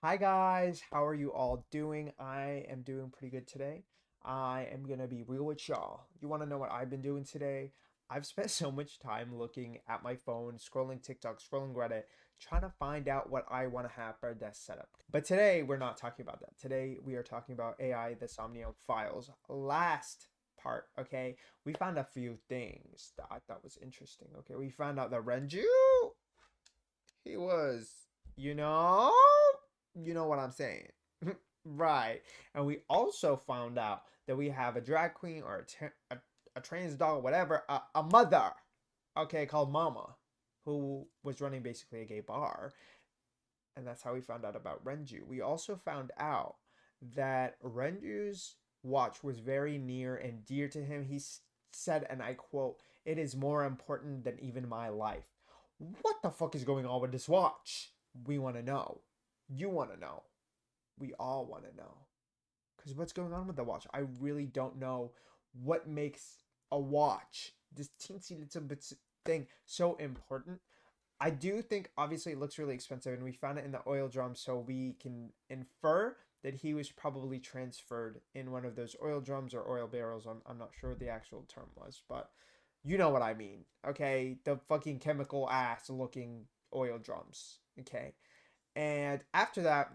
Hi guys, how are you all doing? I am doing pretty good today. I am gonna be real with y'all. You wanna know what I've been doing today? I've spent so much time looking at my phone, scrolling TikTok, scrolling Reddit, trying to find out what I want to have for a desk setup. But today we're not talking about that. Today we are talking about AI, the Somnium files. Last part, okay? We found a few things that I thought was interesting. Okay, we found out that Renju, he was, you know, you know what I'm saying. Right. And we also found out that we have a drag queen or a trans dog, whatever, a mother, okay, called Mama, who was running basically a gay bar. And that's how we found out about Renju. We also found out that Renju's watch was very near and dear to him. He said, and I quote, "It is more important than even my life." What the fuck is going on with this watch? We want to know. You want to know. We all want to know. Because what's going on with the watch? I really don't know what makes a watch, this teensy little bit thing, so important. I do think obviously it looks really expensive, and we found it in the oil drum, so we can infer that he was probably transferred in one of those oil drums or oil barrels. I'm not sure what the actual term was, but you know what I mean. Okay, the fucking chemical ass looking oil drums. Okay, and after that,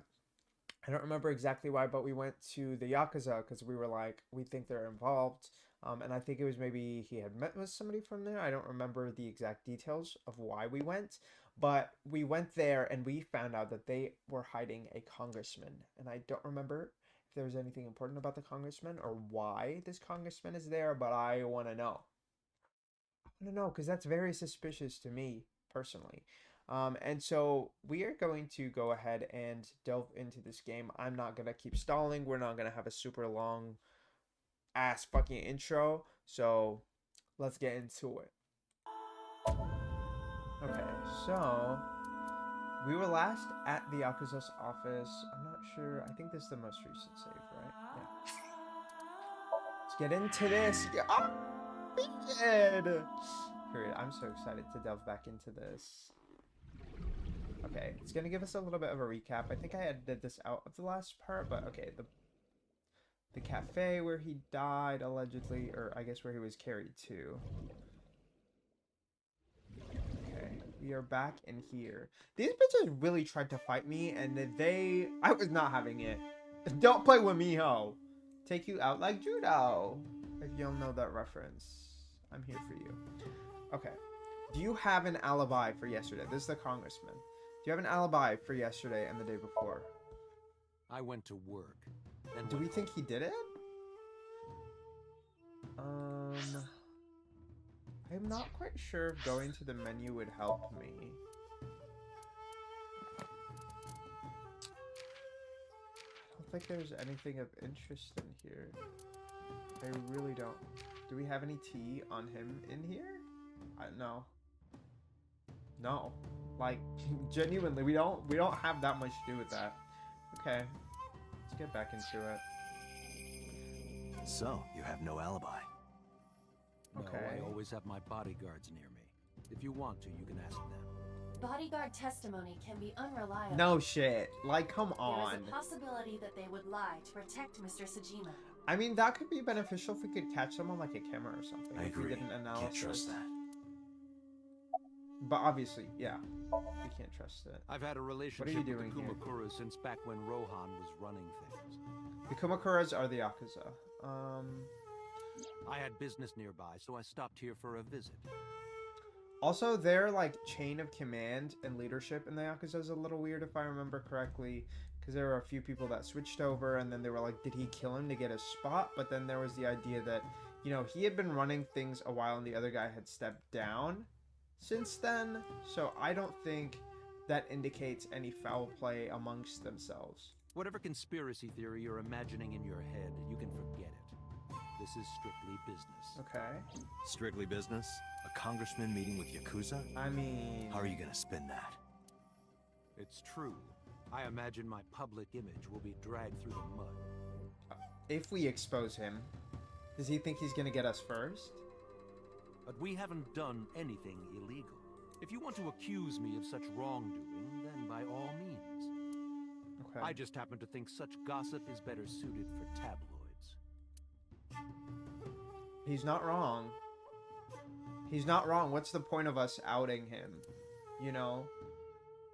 I don't remember exactly why, but we went to the Yakuza because we were like, we think they're involved. And I think it was maybe he had met with somebody from there. I don't remember the exact details of why we went, but we went there and we found out that they were hiding a congressman. And I don't remember if there was anything important about the congressman or why this congressman is there, but I want to know. I want to know because that's very suspicious to me personally. And so we are going to go ahead and delve into this game. I'm not going to keep stalling. We're not going to have a super long ass fucking intro. So let's get into it. Okay, so we were last at the Yakuza's office. I'm not sure. I think this is the most recent save, right? Yeah. Let's get into this. Yeah. Oh, man. Period. I'm so excited to delve back into this. Okay, it's gonna give us a little bit of a recap. I think I edited this out of the last part, but okay, the cafe where he died allegedly, or I guess where he was carried to. Okay, we are back in here. These bitches really tried to fight me, and I was not having it. Don't play with me, ho. Take you out like judo. If you don't know that reference, I'm here for you. Okay. Do you have an alibi for yesterday? This is the congressman. Do you have an alibi for yesterday and the day before? I went to work. Then Do we went think home. he did it? Um, I'm not quite sure if going to the menu would help me. I don't think there's anything of interest in here. I really don't. Do we have any tea on him in here? No. No. Like, genuinely, we don't have that much to do with that. Okay. Let's get back into it. So, you have no alibi. No, Okay. I always have my bodyguards near me. If you want to, you can ask them. Bodyguard testimony can be unreliable. No shit. Like, come There on. is a possibility that they would lie to protect Mr. Sajima. I mean, that could be beneficial if we could catch someone like a camera or something. I If we agree. did an Can't analysis. trust that. But obviously, yeah, we can't trust it. I've had a relationship you with doing the here? Kumakura since back when Rohan was running things. The Kumakuras are the Yakuza. I had business nearby, so I stopped here for a visit. Also, their like chain of command and leadership in the Yakuza is a little weird if I remember correctly, because there were a few people that switched over, and then they were like, did he kill him to get a spot? But then there was the idea that, you know, he had been running things a while, and the other guy had stepped down since then. So I don't think that indicates any foul play amongst themselves. Whatever conspiracy theory you're imagining in your head, you can forget it. This is strictly business. Okay. Strictly business? A congressman meeting with Yakuza? I mean, How are you gonna spin that? It's true. I imagine my public image will be dragged through the mud. if we expose him, does he think he's gonna get us first? But we haven't done anything illegal. If you want to accuse me of such wrongdoing, then by all means. Okay. I just happen to think such gossip is better suited for tabloids. He's not wrong. He's not wrong. What's the point of us outing him? You know?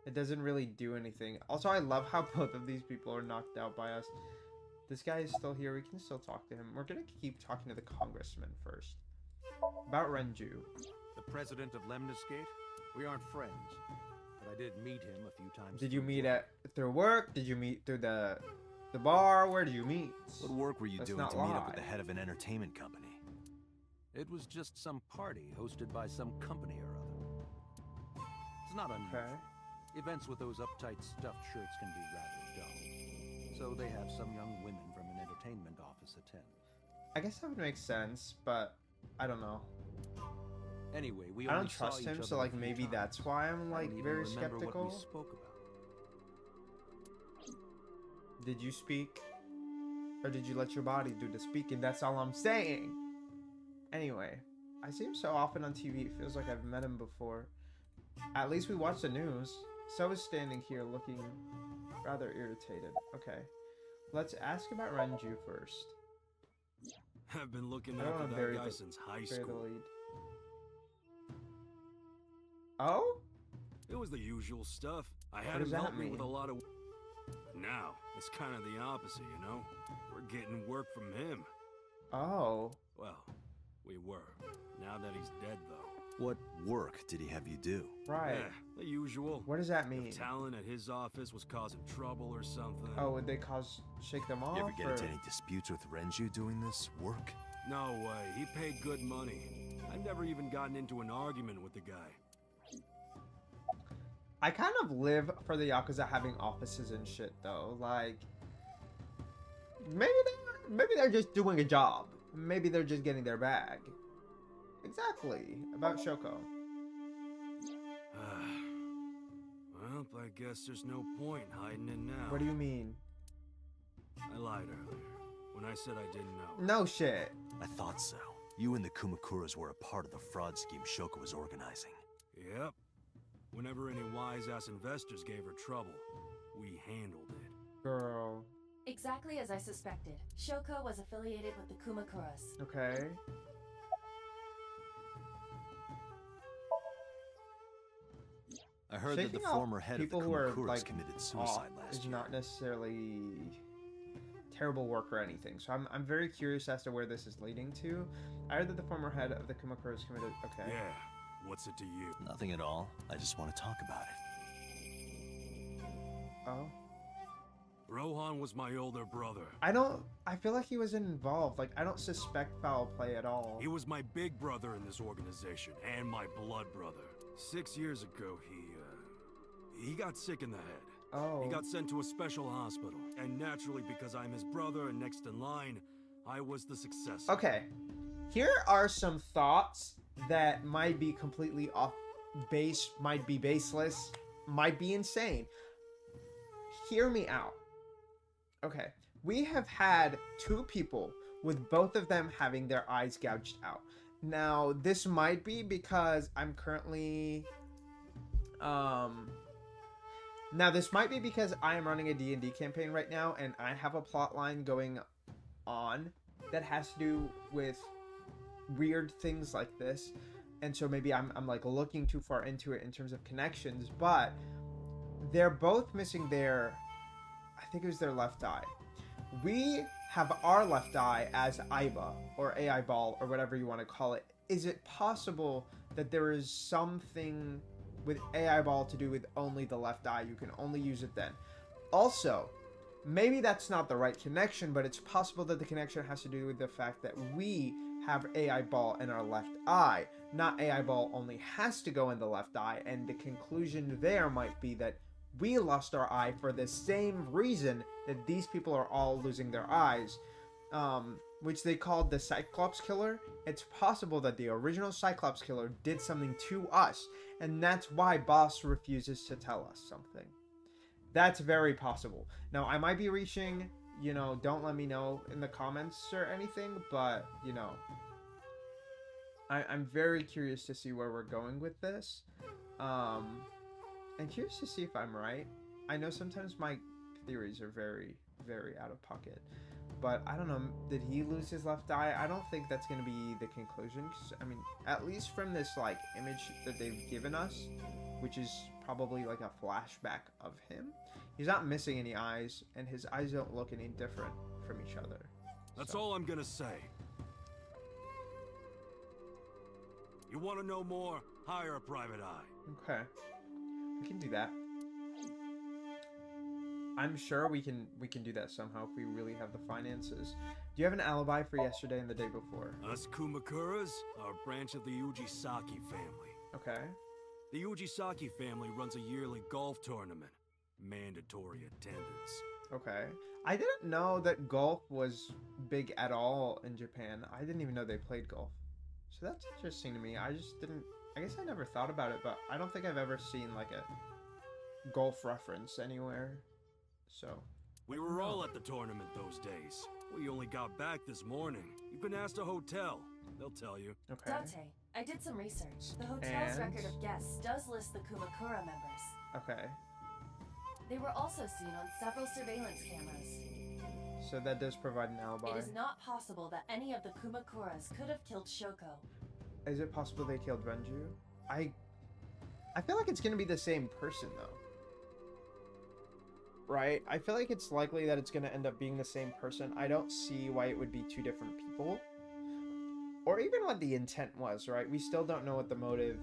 It doesn't really do anything. Also, I love how both of these people are knocked out by us. This guy is still here. We can still talk to him. We're gonna keep talking to the congressman first. About Renju. The president of Lemniscate? We aren't friends, but I did meet him a few times. Did you through meet work. through work? Did you meet through the bar? Where did you meet? What work were you Let's doing not to meet up with lie. the head of an entertainment company? It was just some party hosted by some company or other. It's not unusual. Okay. Events with those uptight stuffed shirts can be rather dull. So they have some young women from an entertainment office attend. I guess that would make sense, but I don't know. Anyway, we I only don't saw trust each him, other so a like few maybe times. that's why I'm I like don't even very remember what skeptical. we spoke about. Did you speak? Or did you let your body do the speaking? That's all I'm saying. Anyway, I see him so often on TV, it feels like I've met him before. At least we watch the news. So is standing here looking rather irritated. Okay. Let's ask about Renju first. I've been looking I don't after wanna that bury guy the- since high Bury the school. lead. Oh? It was the usual stuff. I What had does him that help me with a mean? lot of... Now, it's kind of the opposite, you know? We're getting work from him. Oh. Well, we were. Now that he's dead, though. What work did he have you do? Right. Yeah, the usual. What does that mean? If talent at his office was causing trouble or something. Oh, would they shake them off? You ever get or- into any disputes with Renju doing this work? No way. He paid good money. I've never even gotten into an argument with the guy. I kind of live for the Yakuza having offices and shit, though. Like, maybe they're just doing a job. Maybe they're just getting their bag. Exactly. About Shoko. Well, I guess there's no point hiding it now. What do you mean? I lied earlier when I said I didn't know. No shit. I thought so. You and the Kumakuras were a part of the fraud scheme Shoko was organizing. Yep. Whenever any wise-ass investors gave her trouble, we handled it. Girl. Exactly as I suspected. Shoko was affiliated with the Kumakuras. Okay. I heard that the Shaking off former head of the people who are, Kumakuras like, committed off suicide last is year. not necessarily terrible work or anything. So I'm very curious as to where this is leading to. I heard that the former head of the Kumakuras committed. Okay. Yeah. What's it to you? Nothing at all. I just want to talk about it. Oh. Rohan was my older brother. I feel like he wasn't involved. Like, I don't suspect foul play at all. He was my big brother in this organization, and my blood brother. 6 years ago, he got sick in the head. Oh. He got sent to a special hospital. And naturally, because I'm his brother and next in line, I was the successor. Okay. Here are some thoughts that might be completely off base, might be baseless, might be insane. Hear me out. Okay. We have had two people with both of them having their eyes gouged out. Now, this might be because I'm currently now this might be because I am running a D&D campaign right now and I have a plot line going on that has to do with weird things like this, and so maybe I'm like looking too far into it in terms of connections, but they're both missing their, I think it was their left eye. We have our left eye as Aiba or AI ball or whatever you want to call it. Is it possible that there is something with AI ball to do with only the left eye? You can only use it then. Also, maybe that's not the right connection, but it's possible that the connection has to do with the fact that we have AI ball in our left eye. Not AI ball only has to go in the left eye, and the conclusion there might be that we lost our eye for the same reason that these people are all losing their eyes, which they called the Cyclops Killer. It's possible that the original Cyclops Killer did something to us, and that's why Boss refuses to tell us something. That's very possible. Now, I might be reaching, don't let me know in the comments or anything, but, I'm very curious to see where we're going with this. And curious to see if I'm right. I know sometimes my theories are very, very out of pocket. But I don't know, did he lose his left eye? I don't think that's going to be the conclusion. 'Cause, I mean, at least from this, like, image that they've given us, which is probably like a flashback of him, he's not missing any eyes, and his eyes don't look any different from each other. That's So- all I'm gonna say. You want to know more? Hire a private eye. Okay, we can do that. I'm sure we can do that somehow if we really have the finances. Do you have an alibi for yesterday and the day before? Us Kumakuras are a branch of the Ujisaki family. Okay. The Ujisaki family runs a yearly golf tournament. Mandatory attendance. Okay. I didn't know that golf was big at all in Japan. I didn't even know they played golf. So that's interesting to me. I guess I never thought about it, but I don't think I've ever seen like a golf reference anywhere. So, We were all at the tournament those days. We only got back this morning. You can ask the hotel. They'll tell you. okay. Date, I did some research. The hotel's And? record of guests does list the Kumakura members. Okay. They were also seen on several surveillance cameras. So that does provide an alibi. It is not possible that any of the Kumakuras could have killed Shoko. Is it possible they killed Renju? I feel like it's going to be the same person though. Right? I feel like it's likely that it's going to end up being the same person. I don't see why it would be two different people. Or even what the intent was, right? We still don't know what the motive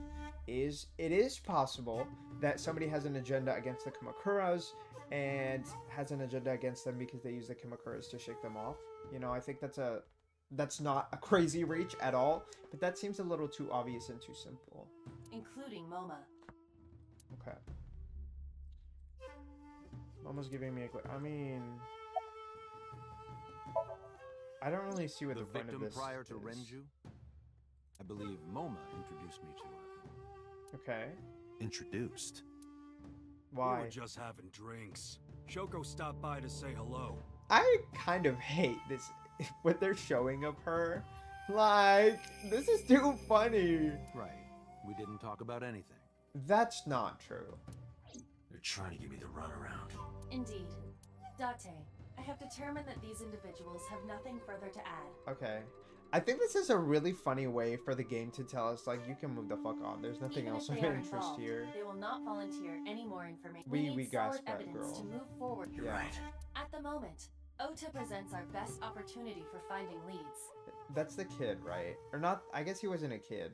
is. It is possible that somebody has an agenda against the Kumakuras and has an agenda against them because they use the Kumakuras to shake them off. You know, I think that's not a crazy reach at all, but that seems a little too obvious and too simple. Including Moma. Okay. Mama's giving me a I mean, I don't really see what The the point of victim this prior to is. Renju? I believe Moma introduced me to her. Okay. Introduced. We Why? were just having drinks. Shoko stopped by to say hello. I kind of hate this, what they're showing of her. Like, this is too funny. Right. We didn't talk about anything. That's not true. They're trying to give me the runaround. Indeed. Date, I have determined that these individuals have nothing further to add. Okay. I think this is a really funny way for the game to tell us, like, you can move the fuck on. There's nothing Even else if of they are interest involved, here. they will not volunteer any more information. We need got solid that, evidence girl. to move forward. You're Yeah. right. At the moment, Ota presents our best opportunity for finding leads. That's the kid, right? Or not, I guess he wasn't a kid.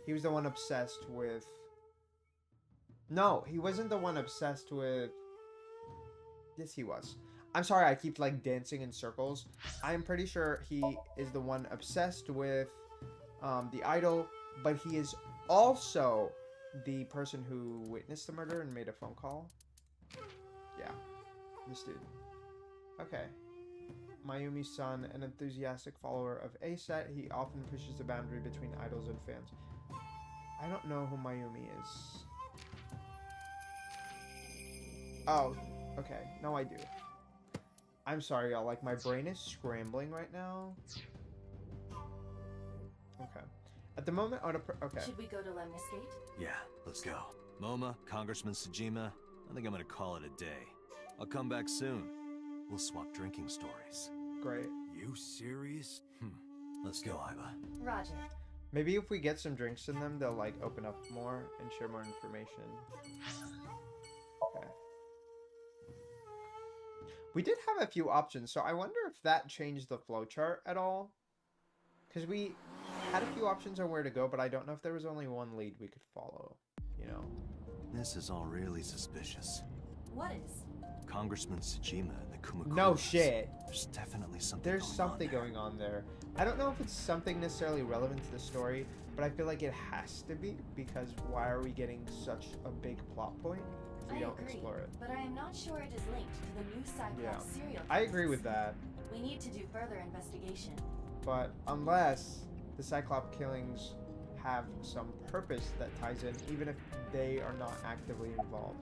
He was the one obsessed with... No, he wasn't the one obsessed with... Yes, he was. I'm sorry, I keep, like, dancing in circles. I'm pretty sure he is the one obsessed with the idol, but he is also the person who witnessed the murder and made a phone call. Yeah, this dude. Okay. Mayumi's son, an enthusiastic follower of A-Set, he often pushes the boundary between idols and fans. I don't know who Mayumi is. Oh, okay. No, I do. I'm sorry, y'all. Like, my brain is scrambling right now. Okay. At the moment, okay. Should we go to Lemniscate? Yeah, let's go. Moma, Congressman Sejima, I think I'm gonna call it a day. I'll come back soon. We'll swap drinking stories. Great. You serious? Let's go, Iba. Roger. Maybe if we get some drinks in them, they'll, like, open up more and share more information. Okay. We did have a few options, so I wonder if that changed the flowchart at all. Because we had a few options on where to go, but I don't know if there was only one lead we could follow, you know? This is all really suspicious. What is? Congressman Sejima and the Kumakuras. No shit. There's definitely something There's going something on there. going on there. I don't know if it's something necessarily relevant to the story, but I feel like it has to be, because why are we getting such a big plot point if we I don't agree, explore it? but I am not sure it is linked to the new Cyclops Yeah. serial I agree killers. with that, We need to do further investigation. but unless the Cyclops killings have some purpose that ties in, even if they are not actively involved.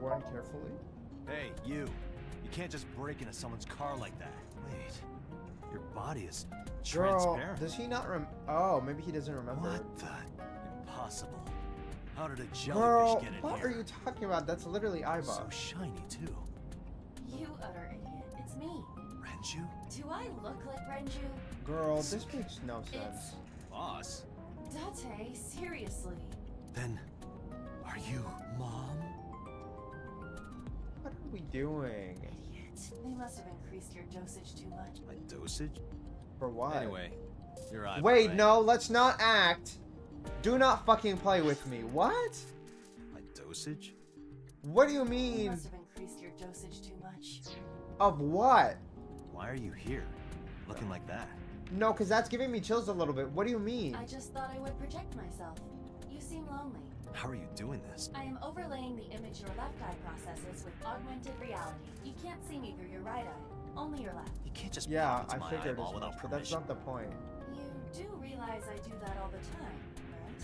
Warn carefully. Hey, you. You can't just break into someone's car like that. Wait. Your body is Girl, transparent. does he not oh, maybe he doesn't remember. What the? Impossible. How did a jellyfish Girl, get in what here? are you talking about? That's literally Iba. So shiny too. You utter idiot. It's me. Renju? Do I look like Renju? Girl, this makes no sense. It's Boss? Date, seriously. Then, are you Mom? What are we doing? Idiot. They must have increased your dosage too much. My dosage? For what? Anyway, you're Iba, Wait, right? no, let's not act. Do not fucking play with me. What? My dosage? What do you They mean? must have increased your dosage too much. Of what? Why are you here? Looking like that? No, because that's giving me chills a little bit. What do you mean? I just thought I would project myself. You seem lonely. How are you doing this? I am overlaying the image your left eye processes with augmented reality. You can't see me through your right eye, only your left. You can't just Yeah, pop into I my figured eyeball as without much, but that's permission. not the point. You do realize I do that all the time, right?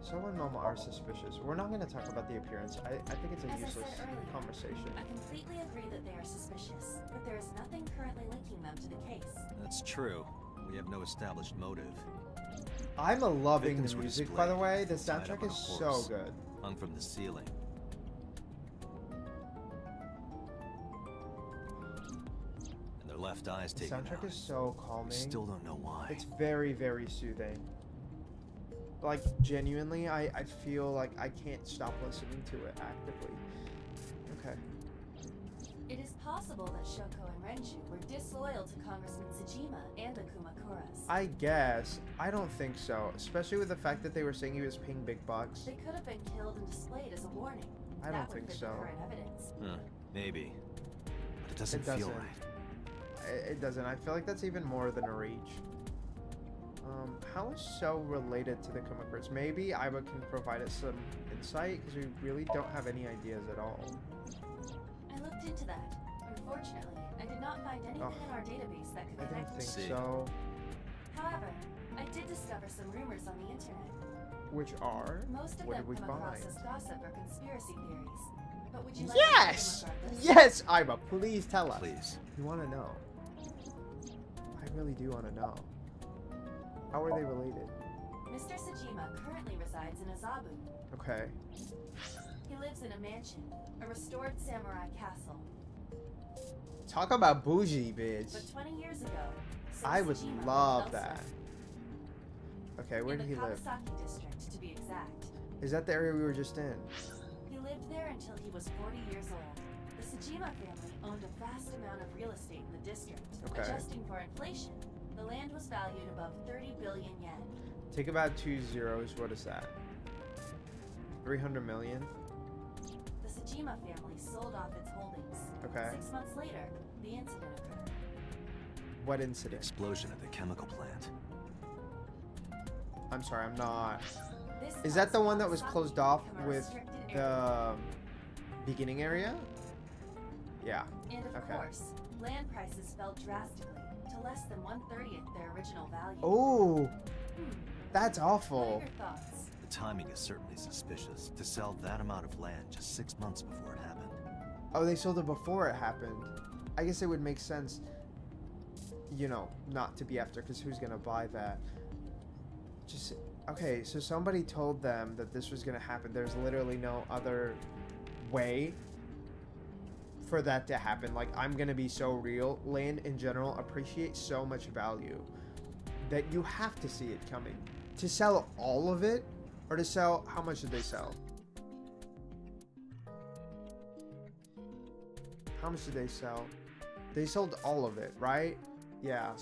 So and Mama are suspicious. We're not going to talk about the appearance. I think it's a As I useless said earlier, conversation. I completely agree that they are suspicious, but there is nothing currently linking them to the case. That's true. We have no established motive. I'm loving Victims the were music, by the displayed, way. The tied up soundtrack on a is so horse, good. hung from the ceiling. And their left eyes The taken soundtrack out. is so We calming. still don't know why. It's very, very soothing. Like, genuinely, I feel like I can't stop listening to it actively. Okay. It is possible that Shoko and Renju were disloyal to Congressman Tsujima and the Kumakuras. I guess. I don't think so. Especially with the fact that they were saying he was paying big bucks. They could have been killed and displayed as a warning. I don't That would think fit so. the current evidence. Huh, maybe. But it doesn't It feel doesn't. right. It doesn't. I feel like that's even more than a reach. How is So related to the Kumakuras? Maybe Iba can provide us some insight, because we really don't have any ideas at all. I looked into that. Unfortunately, I did not find anything Ugh. in our database that could I don't connect think us. See. so. However, I did discover some rumors on the internet. Which are? Most of What them did we come across find? as gossip or conspiracy theories. But would you like Yes! to hear them regardless? Yes, Iba, please tell us. Please. You want to know. I really do want to know. How are they related? Mr. Tsujima currently resides in Azabu. Okay. He lives in a mansion, a restored samurai castle. Talk about bougie, bitch. But 20 years ago, I would Tsujima lived love elsewhere. that. Okay, where in did he the live? Kawasaki district, to be exact. Is that the area we were just in? He lived there until he was 40 years old. The Tsujima family owned a vast amount of real estate in the district. Okay. Adjusting for inflation, the land was valued above 30 billion yen. Take about 2 zeros. What is that? 300 million? The Tsujima family sold off its holdings. Okay. 6 months later, the incident occurred. What incident? Explosion at the chemical plant. I'm sorry, I'm not. This Is that the caused one that was Kawasaki closed to off become a with restricted area. the beginning area? Yeah. And of okay. course, land prices fell drastically to less than 1/30th their original value. Oh, Hmm. that's What are awful. your thoughts? The timing is certainly suspicious to sell that amount of land just 6 months before it happened. Oh, they sold it before it happened. I guess it would make sense, you know, not to be after, because who's gonna buy that? Just okay. So somebody told them that this was gonna happen. There's literally no other way for that to happen. Like, I'm gonna be so real. Land in general appreciates so much value that you have to see it coming. To sell all of it, or to sell, how much did they sell? How much did they sell? They sold all of it, right? Yeah.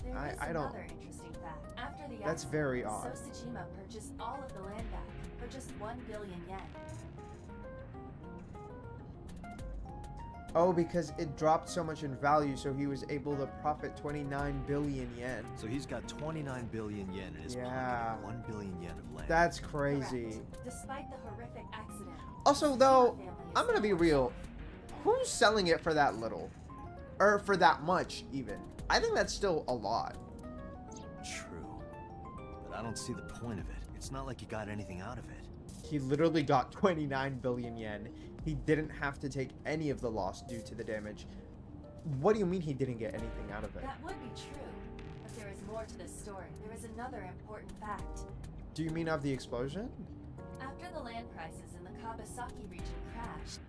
There I- is I don't- another interesting fact. After the That's accident, very odd. Sosajima purchased all of the land back for just 1 billion yen. Oh, because it dropped so much in value, so he was able to profit 29 billion yen. So he's got 29 billion yen in his Yeah. pocket and 1 billion yen of land. That's crazy. Correct. Despite the horrific accident. Also, the though, Sosajima family is I'm gonna still be on real. shelf. Who's selling it for that little? Or for that much, even? I think that's still a lot. True. But I don't see the point of it. It's not like you got anything out of it. He literally got 29 billion yen. He didn't have to take any of the loss due to the damage. What do you mean he didn't get anything out of it? That would be true, but there is more to this story, there is another important fact. Do you mean of the explosion? After the land prices in the Kawasaki region crashed,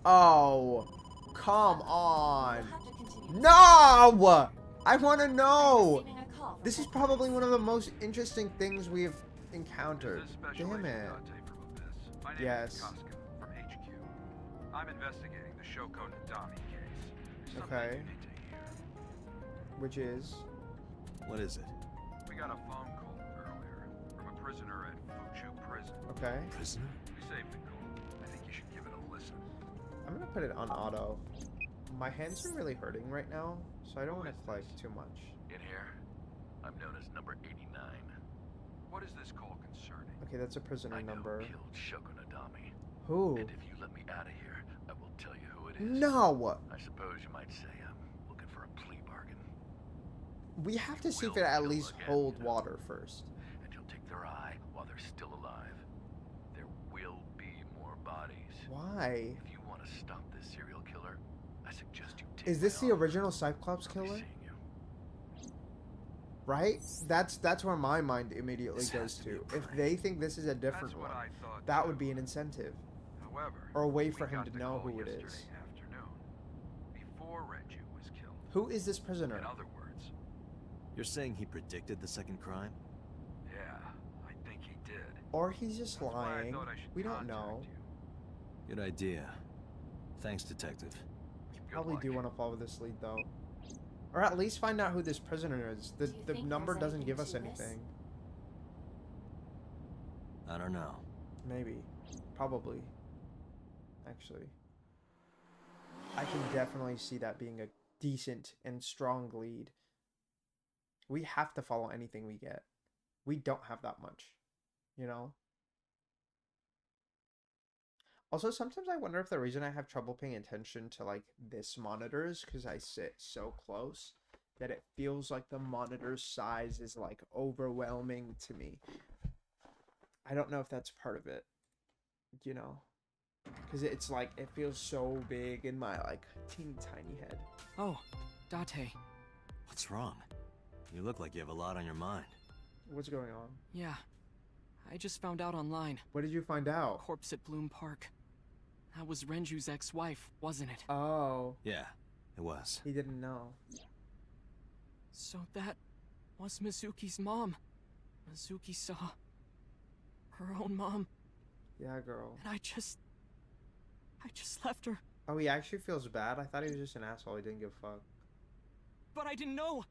Oh, come on. we'll have to continue. No! I want to I'm know. receiving a call from This is headquarters. probably one of the most interesting things we've encountered. This is Special Damn Agent it. Dante from Abyss. My name Yes. is Casca from HQ. I'm investigating the Shoko Nadami case. There's something Okay. you need to hear. Which is? What is it? We got a phone call earlier from a prisoner at Fuchu Prison. Okay. Prisoner? We saved the call. I think you should give it a listen. I'm gonna put it on auto. My hands are really hurting right now, so I don't want to click too much. In here, I'm known as number 89. What is this call concerning? Okay, that's a prisoner I know number. who killed Shoko Nadami. Who? And if you let me out of here, I will tell you who it is. No! I suppose you might say I'm looking for a plea bargain. We have to see if Will it at kill least again, hold you know. water first. And you'll take their eye while they're still alive. There will be more bodies. Why? If you want to stop this serial killer, I suggest you take Is this my the arm. original Cyclops I'll be killer? seeing you. Right? That's where my mind immediately This goes has to be a to. If prank. they think this is a different That's what one, I thought that too. would be an incentive. However, Or a way we for him got to the know call who it yesterday is. afternoon, before Renju was killed. Who is this prisoner? In other words, You're saying he predicted the second crime? yeah, I think he did. Or he's just That's why I lying. thought I should We don't contact know. you. Good idea. Thanks, detective. Good Probably luck. do want to follow this lead though. Or at least find out who this prisoner is. The Do you the think number there's doesn't give us anything to this? anything. I don't know. Maybe. Probably. Actually. I can definitely see that being a decent and strong lead. We have to follow anything we get. We don't have that much. You know? Also, sometimes I wonder if the reason I have trouble paying attention to, like, this monitor is because I sit so close that it feels like the monitor's size is, like, overwhelming to me. I don't know if that's part of it, you know? Because it's like, it feels so big in my, like, teeny tiny head. Oh, Date. What's wrong? You look like you have a lot on your mind. What's going on? Yeah. I just found out online. What did you find out? Corpse at Bloom Park. That was Renju's ex-wife, wasn't it? Oh, Yeah, it was. he didn't know. So that was Mizuki's mom. Mizuki saw her own mom, Yeah, girl. and I just left her. Oh, he actually feels bad? I thought he was just an asshole. He didn't give a fuck. But I didn't know.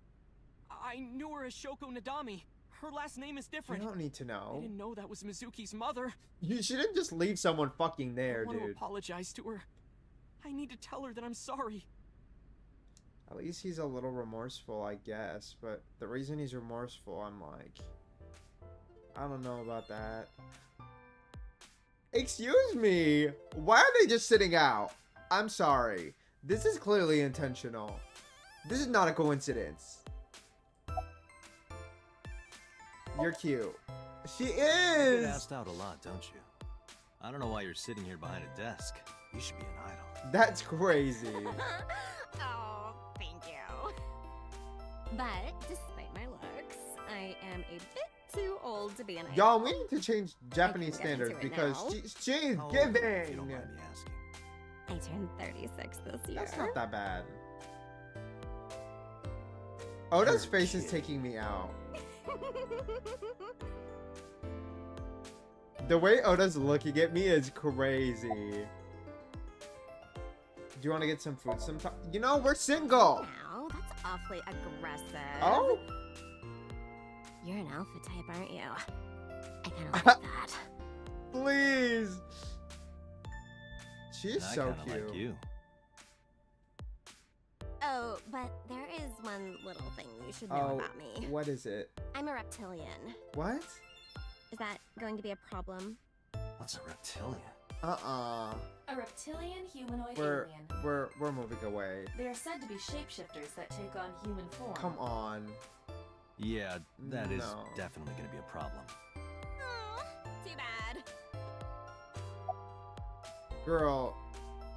I knew her as Shoko Nadami. Her last name is You different. don't need to I know. didn't know that was Mizuki's mother. You shouldn't just leave someone fucking there, I want to dude. apologize to her. I need to tell her that I'm sorry. At least he's a little remorseful, I guess. But the reason he's remorseful, I'm like, I don't know about that. Excuse me. Why are they just sitting out? I'm sorry. This is clearly intentional. This is not a coincidence. You're cute. She You get is. asked out a lot, don't you? I don't know why you're sitting here behind a desk. You should be an idol. That's crazy. Oh, thank you. But despite my looks, I am a bit too old to be an idol. Y'all, we need to change Japanese get into standards it because now. she's How old are you, if you giving. don't mind me asking. I turned 36 this year. That's not that bad. Oda's You're a face is kid. taking me out. The way Oda's looking at me is crazy. Do you want to get some food sometime? You know, we're single. Wow, that's awfully aggressive. Oh? You're an alpha type, aren't you? I kind of like that. Please. She's And I so kinda cute. like you. Oh, but there is one little thing you should know Oh, about me. what is it? I'm a reptilian. What? Is that going to be a problem? What's a reptilian? Uh-uh. A reptilian humanoid We're alien. we're moving away. They are said to be shapeshifters that take on human form. Come on. Yeah, that is No. definitely going to be a problem. Oh, too bad. Girl,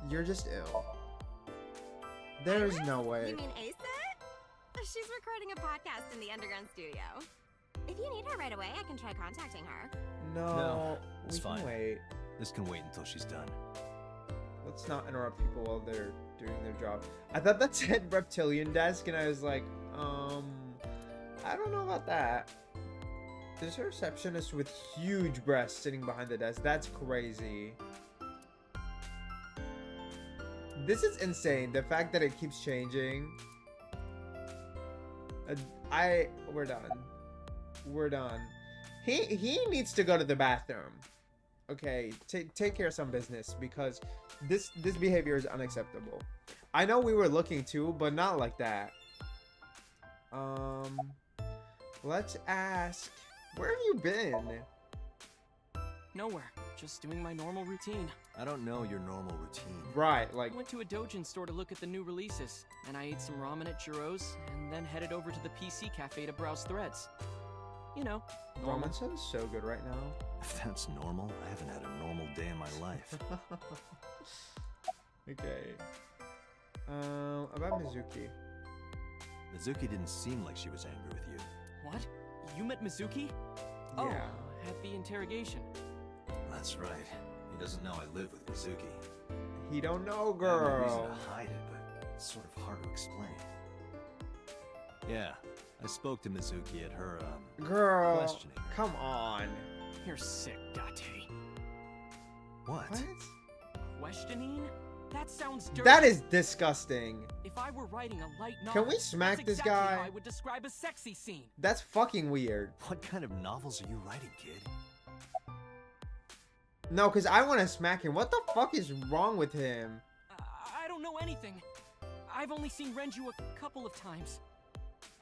you're just ill. There's Iris? no way. You mean Asa? She's recording a podcast in the underground studio. If you need her right away, I can try contacting her. No, it's we can fine. wait. This can wait until she's done. Let's not interrupt people while they're doing their job. I thought that said reptilian desk, and I was like, I don't know about that. There's a receptionist with huge breasts sitting behind the desk. That's crazy. This is insane. The fact that it keeps changing. We're done. We're done. He needs to go to the bathroom. Okay, take care of some business, because this behavior is unacceptable. I know we were looking too, but not like that. Let's ask, where have you been? Nowhere. Just doing my normal routine. I don't know your normal routine. Right, like, I went to a Dojin store to look at the new releases, and I ate some ramen at Jiro's, and then headed over to the PC cafe to browse threads. You know, normal. ramen sounds so good right now. If that's normal, I haven't had a normal day in my life. Okay. About Mizuki. Mizuki didn't seem like she was angry with you. What? You met Mizuki? Yeah. Oh, at the interrogation. That's right. He doesn't know I live with Mizuki. He don't know, I have no reason girl. to hide it, but it's sort of hard to explain. Yeah, I spoke to Mizuki at her, Girl, questioning her. come on. You're sick, Date. What? What? Questioning? That sounds dirty. That is disgusting. If I were writing a light novel, Can we smack that's this exactly guy? how I would describe a sexy scene. That's fucking weird. What kind of novels are you writing, kid? No, because I want to smack him. What the fuck is wrong with him? I don't know anything. I've only seen Renju a couple of times.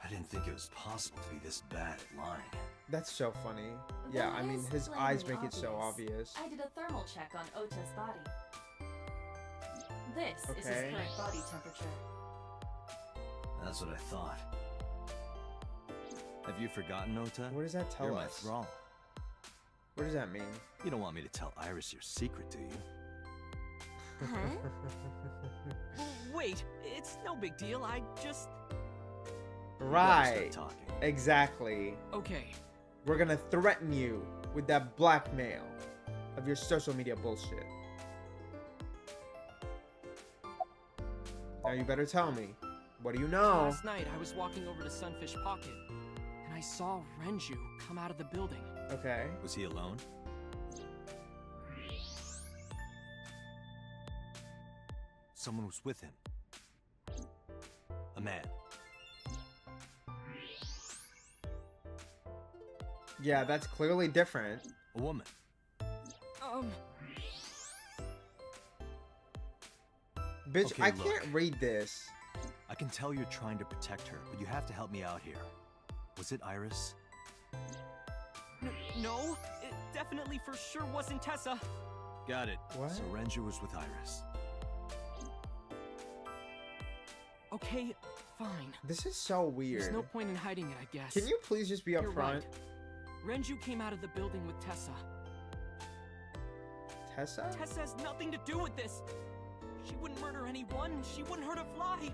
I didn't think it was possible to be this bad at lying. That's so funny. Yeah, That I mean, is his eyes make plainly it so obvious. I did a thermal check on Ota's body. This is his Okay. current body temperature. That's what I thought. Have you forgotten, Ota? What does that tell You're my us? thrall. What does that mean? You don't want me to tell Iris your secret, do you? Huh? Wait, it's no big deal. I just... You better start Right. talking. Exactly. Okay. We're gonna threaten you with that blackmail of your social media bullshit. Now you better tell me. What do you know? Last night, I was walking over to Sunfish Pocket, and I saw Renju come out of the building. Okay. Was he alone? Someone was with him. A man. Yeah, that's clearly different. A woman. Bitch, Okay, I look. can't read this. I can tell you're trying to protect her, but you have to help me out here. Was it Iris? No, it definitely for sure wasn't Tessa. Got it. What? So Renju was with Iris. Okay, fine. This is so weird. There's no point in hiding it, I guess. Can you please just be You're upfront? right. Renju came out of the building with Tessa. Tessa? Tessa has nothing to do with this. She wouldn't murder anyone. She wouldn't hurt a fly.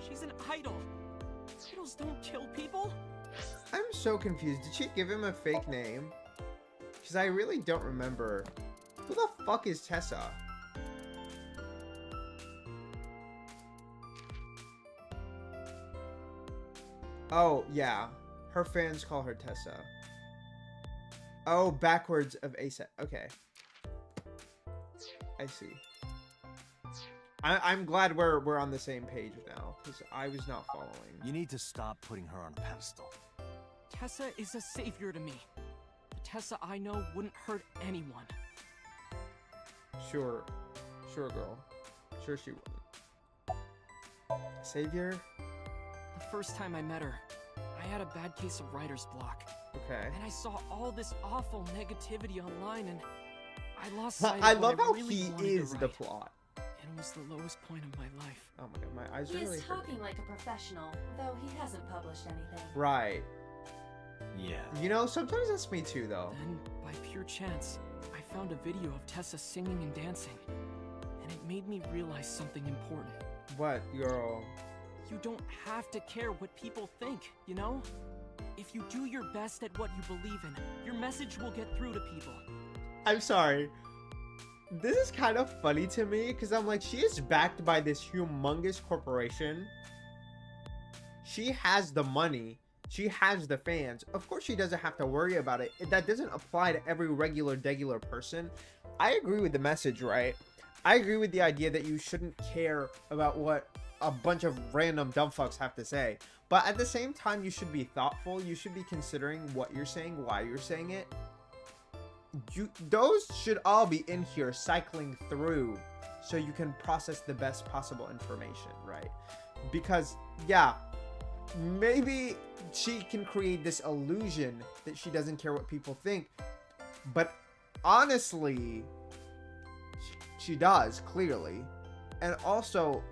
She's an idol. Idols don't kill people. I'm so confused. Did she give him a fake name? Because I really don't remember. Who the fuck is Tessa? Oh, yeah. Her fans call her Tessa. Oh, backwards of ASAP. Okay. I see. I'm glad we're on the same page now, because I was not following. You need to stop putting her on a pedestal. Tessa is a savior to me. The Tessa I know wouldn't hurt anyone. Sure. Sure, girl. Sure she wouldn't. Savior? The first time I met her, I had a bad case of writer's block. Okay. And I saw all this awful negativity online, and I lost sight of I what love how really he wanted to is the write. plot. And it was the lowest point of my life. Oh my god, my eyes are He really is hurting. talking like a professional, though he hasn't published anything. Right. Yeah. You know, sometimes that's me too, though. Then, by pure chance, I found a video of Tessa singing and dancing. And it made me realize something important. What, girl? You don't have to care what people think, you know? If you do your best at what you believe in, your message will get through to people. I'm sorry. This is kind of funny to me because I'm like, she is backed by this humongous corporation. She has the money. She has the fans. Of course, she doesn't have to worry about it. That doesn't apply to every regular person. I agree with the message, right? I agree with the idea that you shouldn't care about what a bunch of random dumb fucks have to say. But at the same time, you should be thoughtful. You should be considering what you're saying, why you're saying it. Those should all be in here cycling through so you can process the best possible information, right? Because, yeah, maybe she can create this illusion that she doesn't care what people think. But honestly, she does, clearly. And also,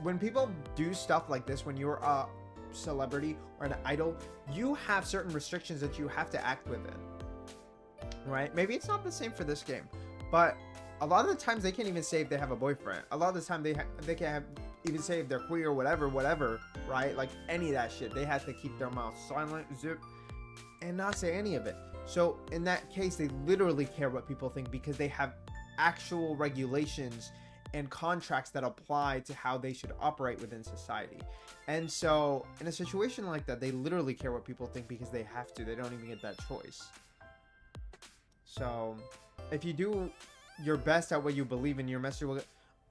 when people do stuff like this, when you're a celebrity or an idol, you have certain restrictions that you have to act within, right? Maybe it's not the same for this game, but a lot of the times they can't even say if they have a boyfriend. A lot of the time they can't even say if they're queer, whatever, right? Like any of that shit, they have to keep their mouth silent, zip, and not say any of it. So in that case, they literally care what people think because they have actual regulations and contracts that apply to how they should operate within society. And so in a situation like that, they literally care what people think because they have to. They don't even get that choice. So if you do your best at what you believe in, your message will...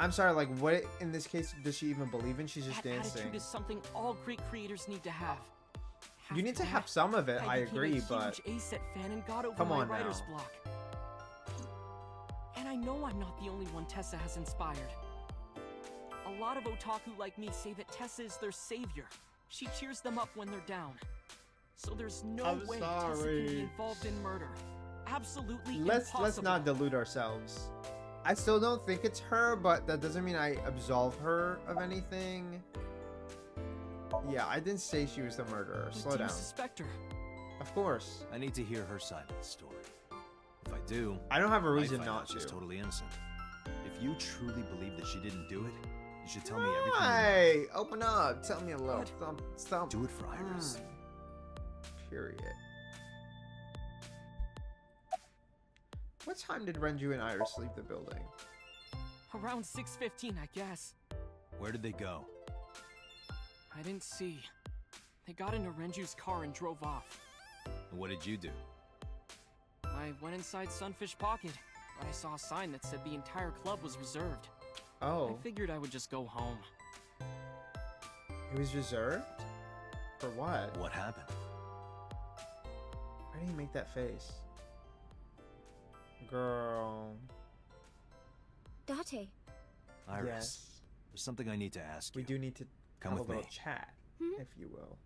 I'm sorry, like, what in this case does she even believe in? She's just that dancing. Attitude is something all great creators need to have. You need to have some of it, I agree, but... I became a huge A-set fan and got over come my on writer's now. block. And I know I'm not the only one Tessa has inspired. A lot of otaku like me say that Tessa is their savior. She cheers them up when they're down. So there's no way Tessa can be involved in murder. Absolutely impossible. Let's not delude ourselves. I still don't think it's her, but that doesn't mean I absolve her of anything. Yeah, I didn't say she was the murderer. Slow down. Suspect her? Of course. I need to hear her side of the story. If I do, I don't have a reason not to. She's totally innocent. If you truly believe that she didn't do it, you should tell me everything. Hey, open up. Tell me a little. Stop. Do it for Iris. Period. What time did Renju and Iris leave the building? Around 6:15, I guess. Where did they go? I didn't see. They got into Renju's car and drove off. And what did you do? I went inside Sunfish Pocket, but I saw a sign that said the entire club was reserved. Oh. I figured I would just go home. It was reserved? For what? What happened? Why did he make that face? Girl. Date. Iris, Yes. there's something I need to ask you. We do need to Come have with a little me. chat, if you will.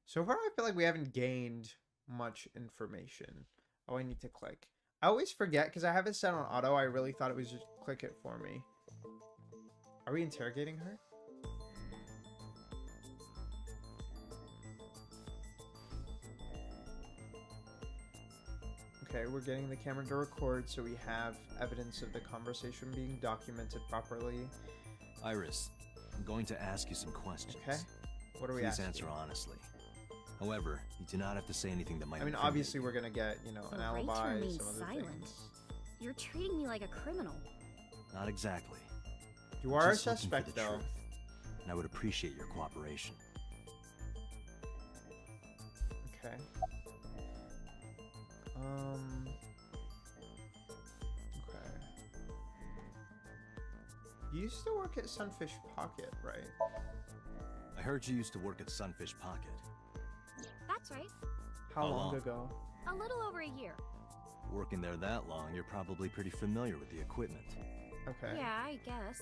So far, I feel like we haven't gained much information. Oh, I need to click. I always forget because I have it set on auto. I really thought it was just click it for me. Are we interrogating her? Okay, we're getting the camera to record so we have evidence of the conversation being documented properly. Iris, I'm going to ask you some questions. Okay. What are we Please asking? answer honestly. However, you do not have to say anything that might. I mean, obviously, we're gonna get, you know, an Right to alibi, remain some other silent. things. You're treating me like a criminal. Not exactly. You are a Just looking for suspect, the though. truth, and I would appreciate your cooperation. Okay. Okay. You used to work at Sunfish Pocket, right? I heard you used to work at Sunfish Pocket. That's right. How How long long? ago? A little over a year. Working there that long, you're probably pretty familiar with the equipment. Okay. Yeah, I guess.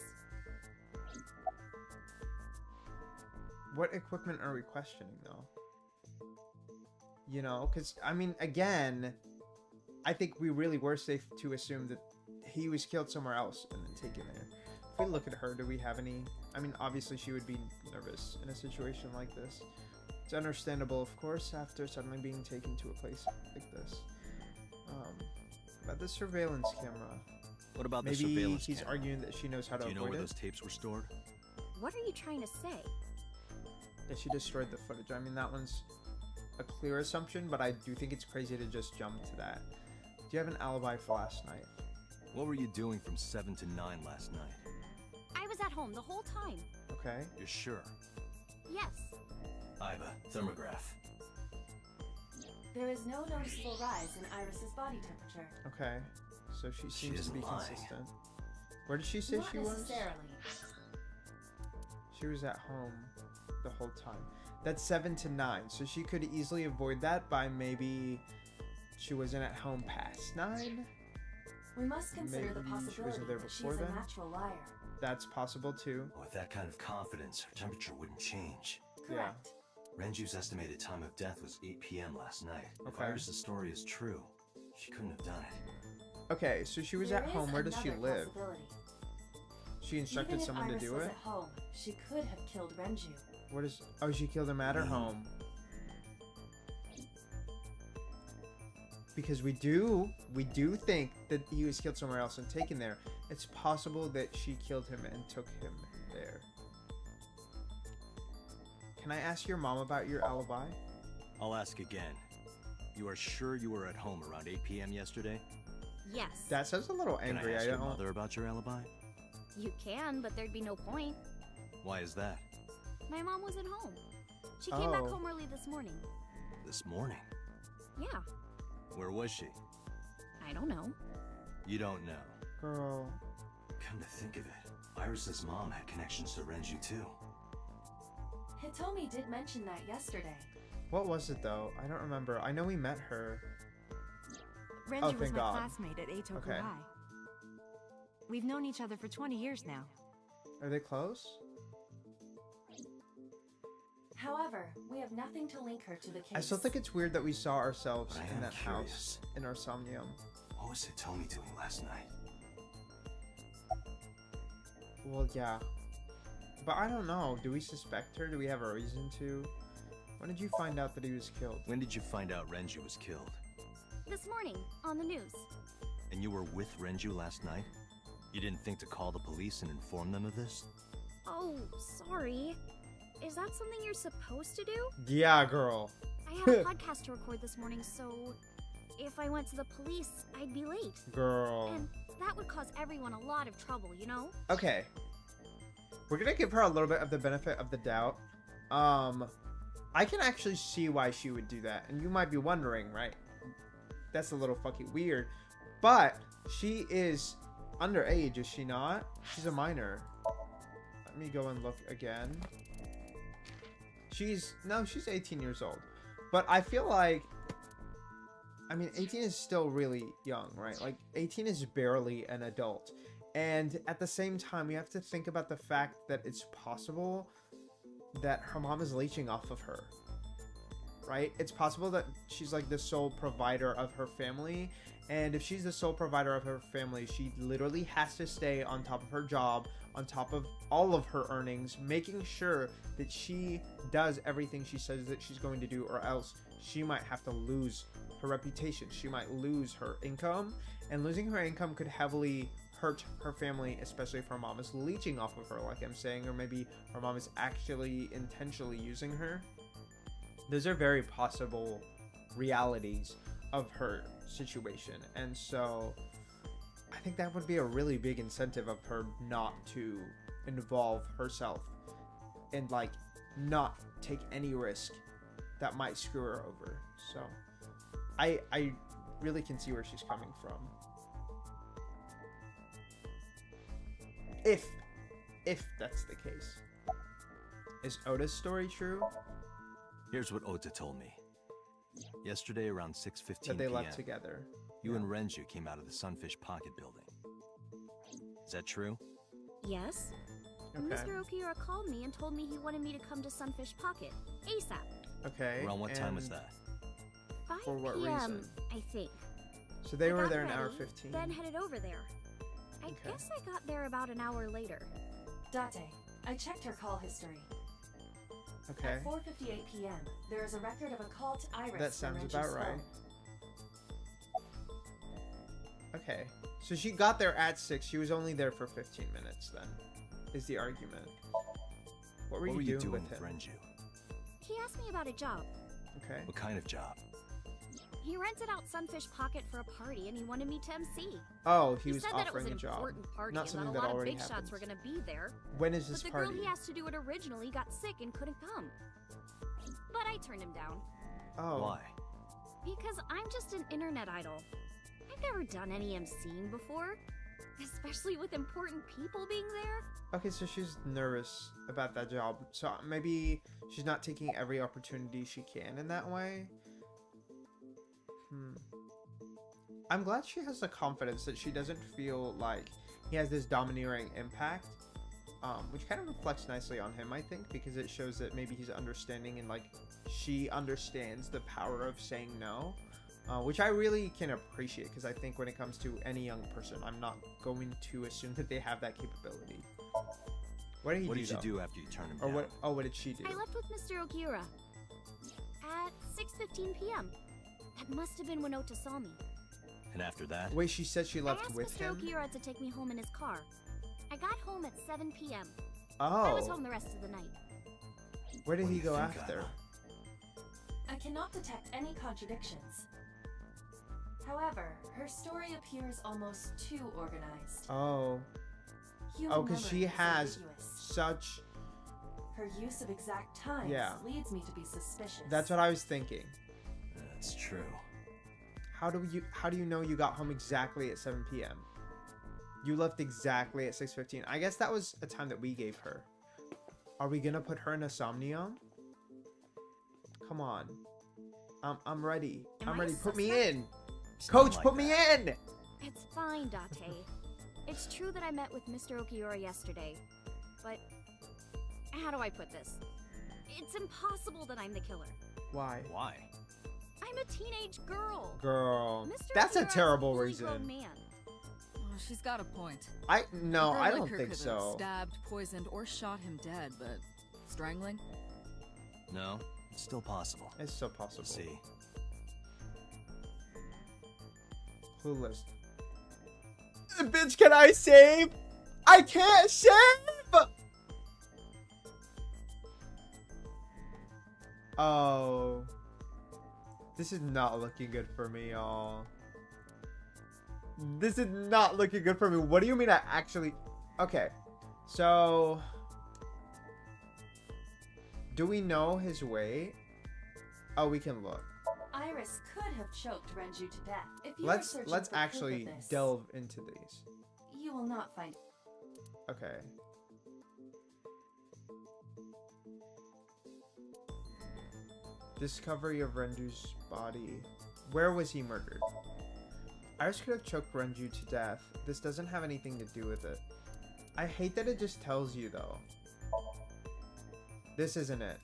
What equipment are we questioning, though? You know, because, I mean, again, I think we really were safe to assume that he was killed somewhere else and then taken there. if we look at her, do we have any? I mean, obviously she would be nervous in a situation like this. It's understandable, of course, after suddenly being taken to a place like this. About the surveillance camera. What about the Maybe surveillance he's camera? arguing that she knows how to Do you know avoid where it. those tapes were stored? What are you trying to say? That she destroyed the footage. I mean, that one's a clear assumption, but I do think it's crazy to just jump to that. Do you have an alibi for last night? What were you doing from 7 to 9 last night? I was at home the whole time. Okay. You're sure? Yes. Iva, thermograph. There is no noticeable rise in Iris's body temperature. Okay. So she seems to be isn't lying. consistent. Where did she say Not she was? necessarily. She was at home the whole time. That's 7 to 9. So she could easily avoid that by maybe she wasn't at home past 9. We must consider the Maybe she possibility wasn't there that she's before a then? natural liar. That's possible too. With that kind of confidence, her temperature wouldn't change. Correct. Renju's estimated time of death was 8 p.m. last night. If Okay. Iris' story is true, she couldn't have done it. Okay, so she was There at is home. Where does she another live? possibility. She instructed Even if someone Iris to do was it? at home, she could have killed Renju. What is... Oh, she killed him at her Mm. home. Because we do think that he was killed somewhere else and taken there. It's possible that she killed him and took him there. Can I ask your mom about your alibi? I'll ask again. You are sure you were at home around 8 p.m. yesterday? Yes. That sounds a little Can angry. I ask I your don't... mother about your alibi? You can, but there'd be no point. Why is that? My mom was at home. She came back Oh. home early this morning. This morning? Yeah. Where was she? I don't know. You don't know. Girl. Come to think of it, Iris's mom had connections to Renju too. Hitomi did mention that yesterday. What was it though? I don't remember. I know we met her. Renju Oh, was thank my God. classmate at Eitoku Okay. High. We've known each other for 20 years now. Are they close? However, we have nothing to link her to the case. I still think it's weird that we saw ourselves But I in am that curious. house in our Somnium. What was Hitomi doing last night? Well, yeah. But I don't know. Do we suspect her? Do we have a reason to? When did you find out that he was killed? When did you find out Renju was killed? This morning, on the news. And you were with Renju last night? You didn't think to call the police and inform them of this? Oh, sorry. Is that something you're supposed to do? Yeah, girl. I had a podcast to record this morning, so if I went to the police, I'd be late. Girl. And that would cause everyone a lot of trouble, you know? Okay. We're gonna give her a little bit of the benefit of the doubt. I can actually see why she would do that. And you might be wondering, right? That's a little fucking weird. But she is underage, is she not? She's a minor. Let me go and look again. She's 18 years old. But I feel like, I mean, 18 is still really young, right? Like, 18 is barely an adult. And at the same time, we have to think about the fact that it's possible that her mom is leeching off of her, right? It's possible that she's like the sole provider of her family. And if she's the sole provider of her family, she literally has to stay on top of her job, on top of all of her earnings, making sure that she does everything she says that she's going to do, or else she might have to lose her reputation. She might lose her income, and losing her income could heavily hurt her family, especially if her mom is leeching off of her, like I'm saying, or maybe her mom is actually intentionally using her. Those are very possible realities of her situation, and so I think that would be a really big incentive of her not to involve herself and like not take any risk that might screw her over. So I really can see where she's coming from. If that's the case. Is Oda's story true? Here's what Ota told me. Yesterday around 6:15 That they p.m., left together. you and Renju came out of the Sunfish Pocket building. Is that true? Yes. Okay. Mr. Okiura called me and told me he wanted me to come to Sunfish Pocket ASAP. Okay. Around what time was and that? 5 For what p.m., reason? I think. So they I were got there an hour ready, 15. Then headed over there. I I guess I got there about an hour later. Date, I checked her call history. Okay. At 4:58 p.m., there is a record of a call to Iris. That sounds from about Renju's right. phone. Okay. So she got there at 6. She was only there for 15 minutes then, is the argument. What were you doing with him? Renju? He asked me about a job. Okay. What kind of job? He rented out Sunfish Pocket for a party and he wanted me to MC. Oh, he was said that it was offering an a job. important party Not and something that that a lot of already big shots happens. were gonna be there. When is this But the party? girl he asked to do it originally got sick and couldn't come. But I turned him down. Oh. Why? Because I'm just an internet idol. I've never done any MCing before. Especially with important people being there. Okay, so she's nervous about that job. So maybe she's not taking every opportunity she can in that way. I'm glad she has the confidence that she doesn't feel like he has this domineering impact. Which kind of reflects nicely on him, I think, because it shows that maybe he's understanding and like she understands the power of saying no. Which I really can appreciate, because I think when it comes to any young person, I'm not going to assume that they have that capability. What did he What do, did you though? do after you turned him Or down? what? Oh, what did she do? I left with Mr. Okiura at 6:15 p.m. That must have been when Ota saw me. And after that? Wait, she said she I left asked with Mr. him? Okiura to take me home in his car. I got home at 7 p.m. Oh. I was home the rest of the night. Where did What do he you go think, after? Anna? I cannot detect any contradictions. However, her story appears almost too organized. Oh. Human Oh, because she memory is has ambiguous. such... Her use of exact times Yeah. leads me to be suspicious. That's what I was thinking. That's true. How do you know you got home exactly at 7 p.m.? You left exactly at 6:15. I guess that was a time that we gave her. Are we gonna put her in a Somnium? Come on. I'm ready. Am I'm I a ready. Put me suspect? in. It's Coach, not put like me that. in. It's fine, Date. It's true that I met with Mr. Okiura yesterday, but how do I put this? It's impossible that I'm the killer. Why? Why? I'm a teenage girl. Girl. Mr. That's a Okiura is terrible fully reason. grown man. Well, she's got a point. No, A girl I like don't her think could have so. Stabbed, poisoned, or shot him dead, but strangling? No, it's still possible. It's still possible. Let's see. Clueless. Bitch, can I save? I can't save! Oh. This is not looking good for me, y'all. This is not looking good for me. What do you mean I actually... Okay. So... Do we know his weight? Oh, we can look. Iris could have choked Renju to death. If you are searching Let's for proof actually of this, delve into these. you will not find. Okay. Discovery of Renju's body. Where was he murdered? Iris could have choked Renju to death. This doesn't have anything to do with it. I hate that it just tells you though. This isn't it.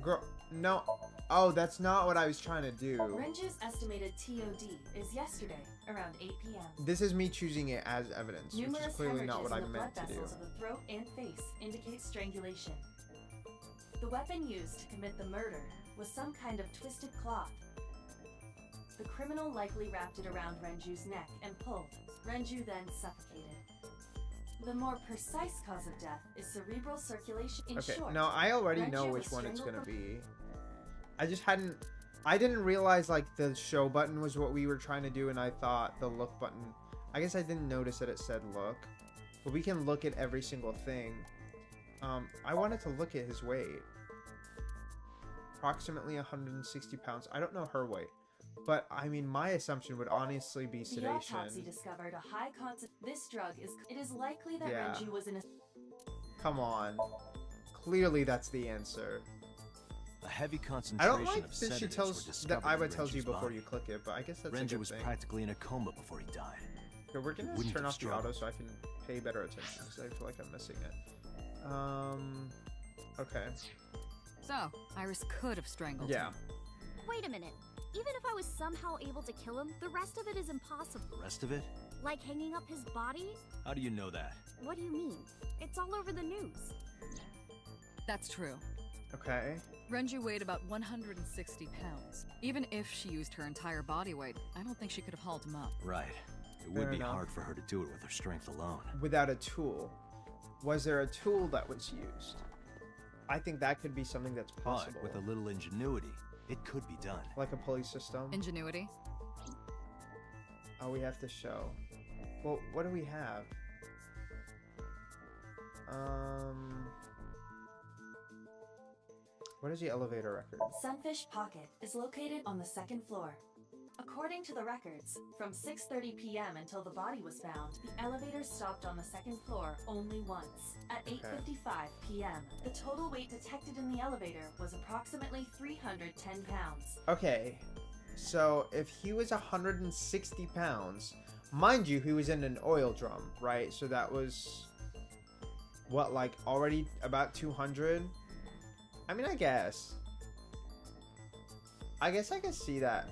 Girl, no. Oh, that's not what I was trying to do. Renju's estimated TOD is yesterday, around 8 p.m. This is me choosing it as evidence, which Numerous is clearly not what I hemorrhages in the meant blood to do. vessels of the throat and face indicate strangulation. The weapon used to commit the murder was some kind of twisted cloth. The criminal likely wrapped it around Renju's neck and pulled. Renju then suffocated. The more precise cause of death is cerebral circulation. In Okay, short, no, I already know Renju which was one it's strangled gonna be. I didn't realize like the show button was what we were trying to do, and I thought the look button, I guess I didn't notice that it said look, but we can look at every single thing. I wanted to look at his weight. Approximately 160 pounds. I don't know her weight, but I mean, my assumption would honestly be The sedation. autopsy discovered a high This drug is. It is likely that Yeah. Renju was in a. Come on. Clearly that's the answer. A heavy I concentration don't like of that she sedatives tells were that discovered Iva in tells you Renju's before body. you click it, but I guess that's a Renju good was thing. practically in a coma before he died. Okay, we're gonna Wouldn't turn have off the auto struggled. so I can pay better attention because I feel like I'm missing it. Okay. So, Iris could have strangled Yeah. him. Wait a minute. Even if I was somehow able to kill him, the rest of it is impossible. The rest of it? Like hanging up his body? How do you know that? What do you mean? It's all over the news. That's true. Okay. Renju weighed about 160 pounds. Even if she used her entire body weight, I don't think she could have hauled him up. Right. It Fair would be enough. hard for her to do it with her strength alone. Without a tool. Was there a tool that was used? I think that could be something that's possible. But with a little ingenuity, it could be done. Like a pulley system. Ingenuity? Oh, we have to show. Well, what do we have? What is the elevator record? Sunfish Pocket is located on the second floor. According to the records, from 6:30 p.m. until the body was found, the elevator stopped on the second floor only once. At 8:55 p.m., the total weight detected in the elevator was approximately 310 pounds. Okay, so if he was 160 pounds, mind you, he was in an oil drum, right? So that was, what, like already about 200? I mean, I guess I can see that.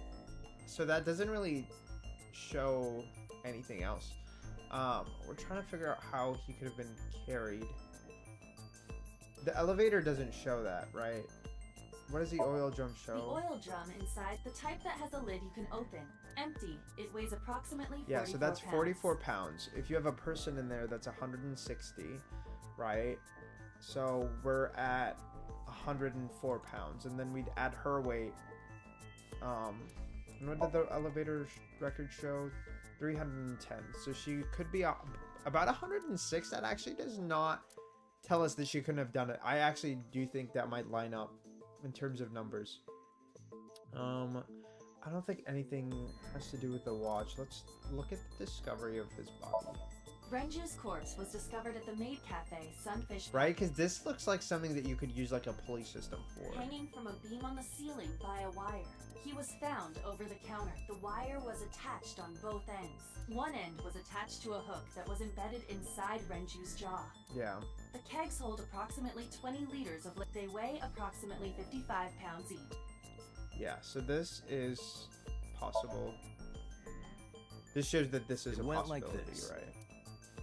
So that doesn't really show anything else. We're trying to figure out how he could have been carried. The elevator doesn't show that, right? What does the oil drum show? The oil drum inside, the type that has a lid you can open. Empty. It weighs approximately 44 Yeah, so that's pounds. 44 pounds. If you have a person in there that's 160, right? So we're at 104 pounds, and then we'd add her weight. And what did the elevator record show? 310. So she could be about 106. That actually does not tell us that she couldn't have done it. I actually do think that might line up in terms of numbers. I don't think anything has to do with the watch. Let's look at the discovery of his body. Renju's corpse was discovered at the maid cafe, Sunfish Right? Pocket, Because this looks like something that you could use like a pulley system for. hanging from a beam on the ceiling by a wire. He was found over the counter. The wire was attached on both ends. One end was attached to a hook that was embedded inside Renju's jaw. Yeah. The kegs hold approximately 20 liters of liquid. They weigh approximately 55 pounds each. Yeah, so this is possible. This shows that this is It a went like possibility, this. right?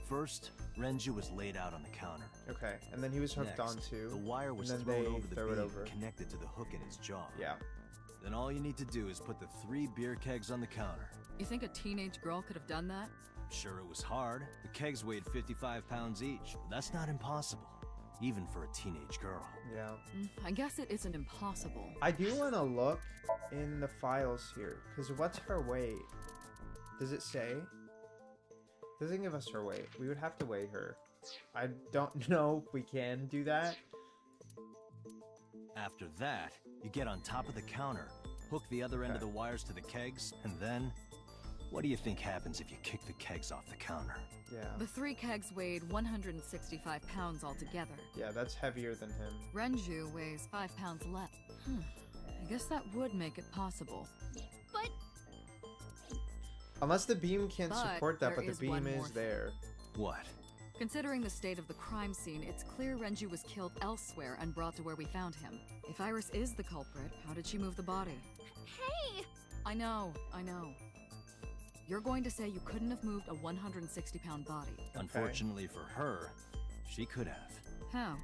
First, Renju was laid out on the counter. Okay, and then he was hooked Next, onto. the wire was and then thrown they over the throw it beam, over. connected to the hook in his jaw. Yeah. Then all you need to do is put the 3 beer kegs on the counter. You think a teenage girl could have done that? Sure, it was hard. The kegs weighed 55 pounds each, but that's not impossible, even for a teenage girl. Yeah. I guess it isn't impossible. I do want to look in the files here, because what's her weight? Does it say? Doesn't give us her weight. We would have to weigh her. I don't know if we can do that. After that, you get on top of the counter, hook the other end of the wires to the kegs, and then... What do you think happens if you kick the kegs off the counter? Yeah. The 3 kegs weighed 165 pounds altogether. Yeah, that's heavier than him. Renju weighs 5 pounds less. I guess that would make it possible. But Unless the beam can't But support that, there but the is beam one is more thing. there. What? Considering the state of the crime scene, it's clear Renju was killed elsewhere and brought to where we found him. If Iris is the culprit, how did she move the body? hey! I know. You're going to say you couldn't have moved a 160-pound body. Unfortunately for her, she could have. How?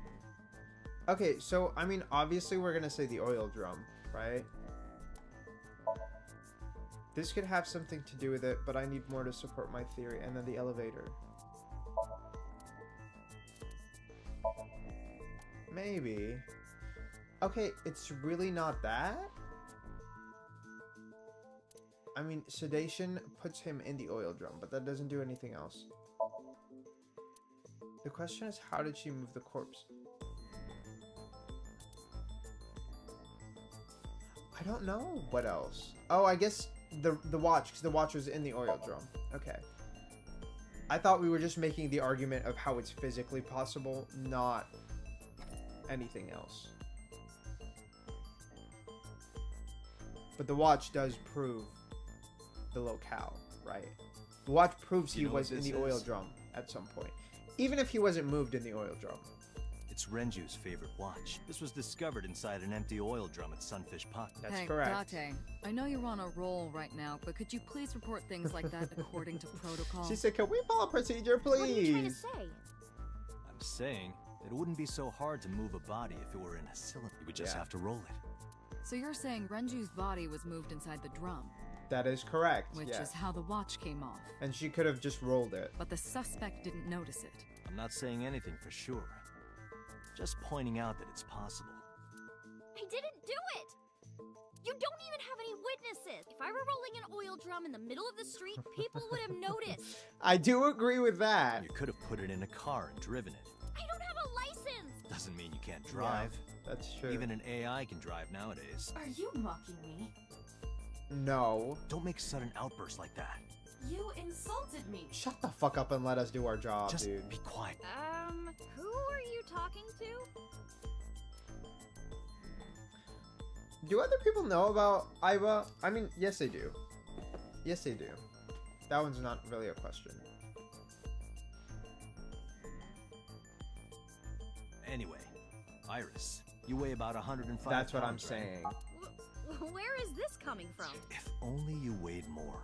Okay, so, I mean, obviously we're going to say the oil drum, right? This could have something to do with it, but I need more to support my theory. And then the elevator. Maybe. Okay, it's really not that? I mean, sedation puts him in the oil drum, but that doesn't do anything else. The question is, how did she move the corpse? I don't know what else. Oh, I guess the watch, because the watch was in the oil drum. Okay. I thought we were just making the argument of how it's physically possible, not anything else. But the watch does prove the locale, right? The watch proves he You know was what in the this oil is? drum at some point. Even if he wasn't moved in the oil drum. It's Renju's favorite watch. This was discovered inside an empty oil drum at Sunfish Pocket. That's hey, correct. Date, I know you're on a roll right now, but could you please report things like that according to protocol? She said, can we follow procedure, please? What are you trying to say? I'm saying that it wouldn't be so hard to move a body if it were in a cylinder. You would just have to roll it. So you're saying Renju's body was moved inside the drum? That is correct, Which yes. is how the watch came off. And she could have just rolled it. But the suspect didn't notice it. I'm not saying anything for sure. Just pointing out that it's possible. I didn't do it! You don't even have any witnesses! If I were rolling an oil drum in the middle of the street, people would have noticed! I do agree with that. You could have put it in a car and driven it. I don't have a license! Doesn't mean you can't drive. Yeah, that's true. Even an AI can drive nowadays. Are you mocking me? No. Don't make sudden outbursts like that. You insulted me. Shut the fuck up and let us do our job, Just dude. be quiet. Who are you talking to? Do other people know about Iva? I mean, yes they do. Yes they do. That one's not really a question. Anyway, Iris, you weigh about 105 That's what I'm pounds, right? saying. Where is this coming from? If only you weighed more.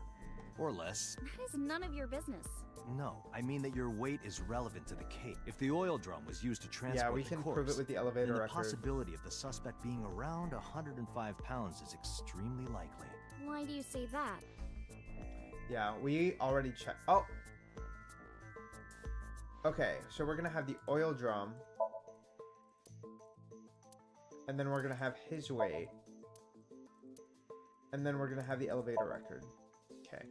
Or less. That is none of your business. No, I mean that your weight is relevant to the case. If the oil drum was used to transport Yeah, we the can corpse, prove it with the elevator then the record. possibility of the suspect being around 105 pounds is extremely likely. Why do you say that? Yeah, we already checked. Oh! Okay, so we're gonna have the oil drum. And then we're gonna have his weight. And then we're gonna have the elevator record. Okay.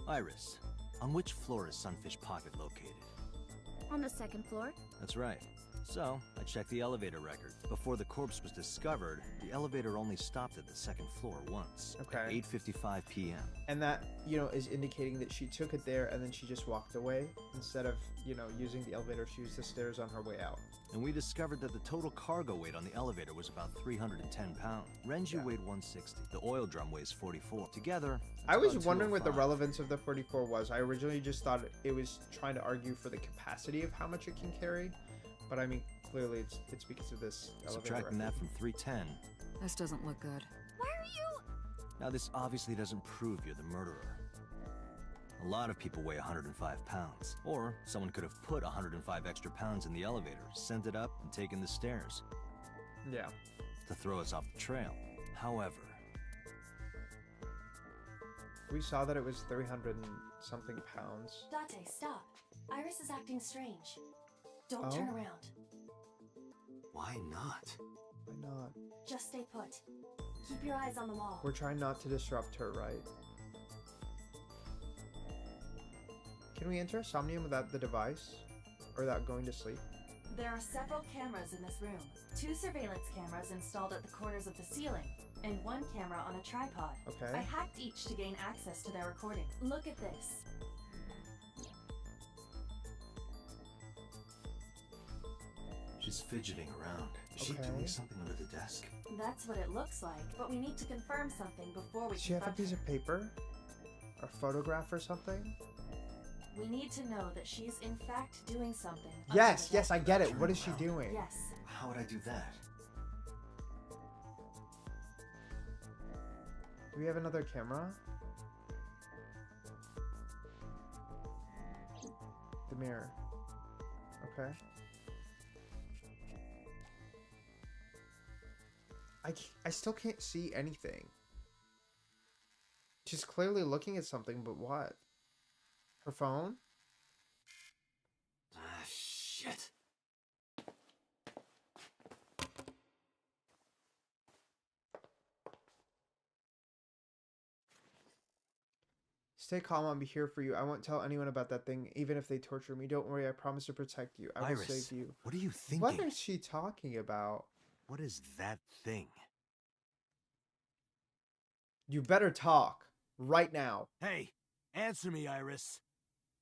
Iris, on which floor is Sunfish Pocket located? On the second floor? That's right. So, I checked the elevator record. Before the corpse was discovered, the elevator only stopped at the second floor once. Okay. At 8:55 p.m. And that, you know, is indicating that she took it there and then she just walked away. Instead of, you know, using the elevator, she used the stairs on her way out. And we discovered that the total cargo weight on the elevator was about 310 pounds. Renju weighed 160. The oil drum weighs 44. Together, I was about wondering what the 205. relevance of the 44 was. I originally just thought it was trying to argue for the capacity of how much it can carry. But I mean, clearly it's because of this elevator Subtracting that record. from 310. This doesn't look good. Why are you... Now this obviously doesn't prove you're the murderer. A lot of people weigh 105 pounds. Or someone could have put 105 extra pounds in the elevator, sent it up, and taken the stairs. Yeah. To throw us off the trail. However, We saw that it was 300 and something pounds. Date, stop. Iris is acting strange. Don't turn Oh? around. why not? Why not? Just stay put. Keep your eyes on the wall. We're trying not to disrupt her, right? Can we enter Somnium without the device? Or without going to sleep? There are several cameras in this room. 2 surveillance cameras installed at the corners of the ceiling, and 1 camera on a tripod. Okay. I hacked each to gain access to their recording. Look at this. She's fidgeting around. Is she Okay. doing something under the desk? That's what it looks like, but we need to confirm something before we Does she have a confront piece her. of paper? A photograph or something? We need to know that she's in fact doing something. under Yes, the yes, I desk. get it. What is she doing? Yes. How would I do that? Do we have another camera? The mirror. Okay. I still can't see anything. She's clearly looking at something, but what? Her phone? Ah, shit. Stay calm, I'll be here for you. I won't tell anyone about that thing, even if they torture me. Don't worry, I promise to protect you. I will Iris, save you. what are you thinking? What is she talking about? What is that thing? You better talk. Right now. Hey, answer me, Iris.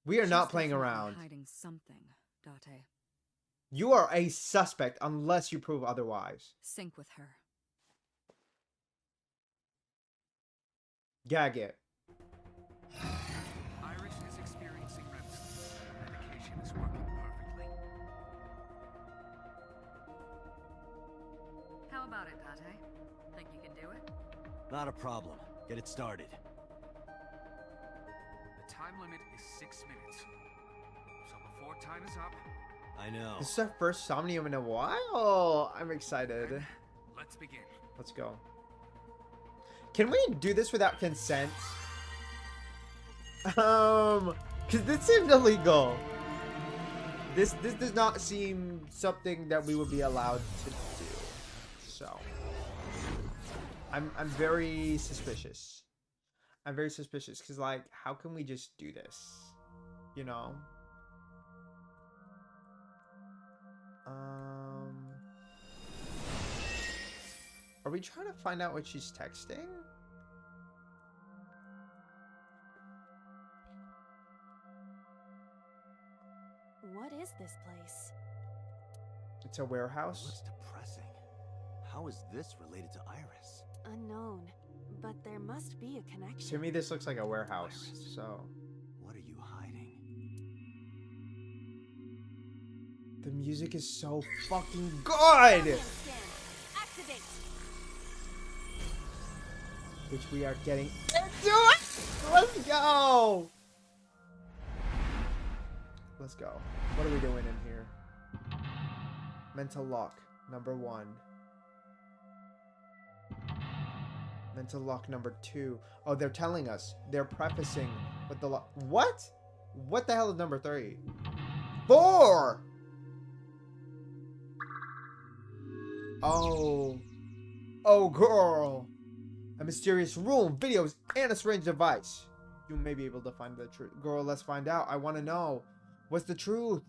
We are She's not playing definitely around. Hiding something, Date. You are a suspect unless you prove otherwise. Sync with her. Gag it. Iris is experiencing REM sleep. Medication is working perfectly. Not a problem. Get it started. The time limit is 6 minutes. So before time is up, I know. This is our first Somnium in a while. I'm excited. let's begin. Let's go. Can we do this without consent? Cause this seems illegal. This does not seem something that we would be allowed to do. So I'm very suspicious. I'm very suspicious because, like, how can we just do this? You know? Are we trying to find out what she's texting? What is this place? It's a warehouse. Looks depressing. How is this related to Iris? Unknown. But there must be a connection. To me, this looks like a warehouse. Iris. So What are you hiding? the music is so fucking good. Activate. Which we are getting into it. Let's go. Let's go. What are we doing in here? Mental lock number 1. Mental lock number 2. Oh, they're telling us. They're prefacing with the lock. What? What the hell is number 3? 4. Oh. Oh, girl. A mysterious room, videos, and a strange device. You may be able to find the truth. Girl, let's find out. I want to know. What's the truth?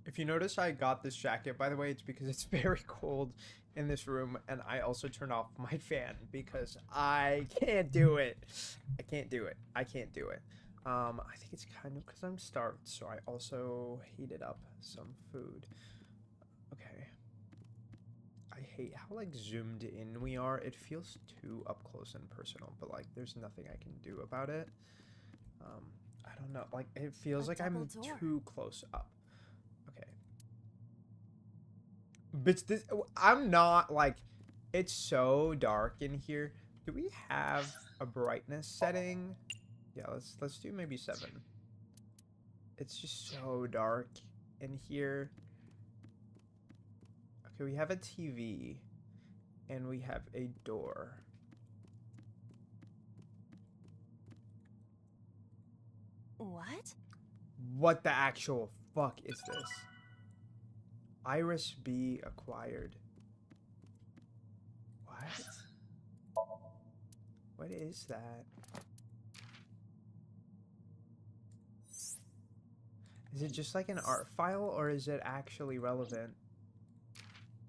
If you notice, I got this jacket, by the way, it's because it's very cold in this room, and I also turned off my fan because I can't do it. I can't do it. I can't do it. I think it's kind of because I'm starved, so I also heated up some food. Okay. I hate how, like, zoomed in we are. It feels too up close and personal, but, like, there's nothing I can do about it. I don't know. Like, it feels like I'm too close up. Okay. Bitch, this... I'm not, like... It's so dark in here. Do we have a brightness setting? Yeah, let's do maybe 7. It's just so dark in here. Okay, we have a TV. And we have a door. What? What the actual fuck is this? Iris B acquired. What? What is that? Is it just like an art file, or is it actually relevant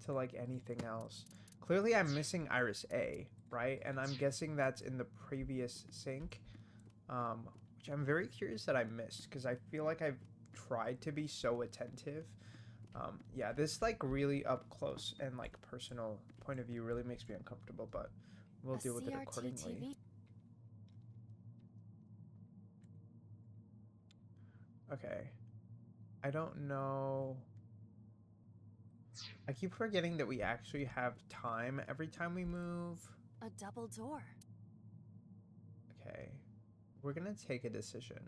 to, like, anything else? Clearly I'm missing Iris A, right? And I'm guessing that's in the previous sync. Which I'm very curious that I missed, because I feel like I've tried to be so attentive. Yeah, this, like, really up close and, like, personal point of view really makes me uncomfortable, but we'll deal with it accordingly. Okay. I don't know. I keep forgetting that we actually have time every time we move. A double door. Okay. We're gonna take a decision.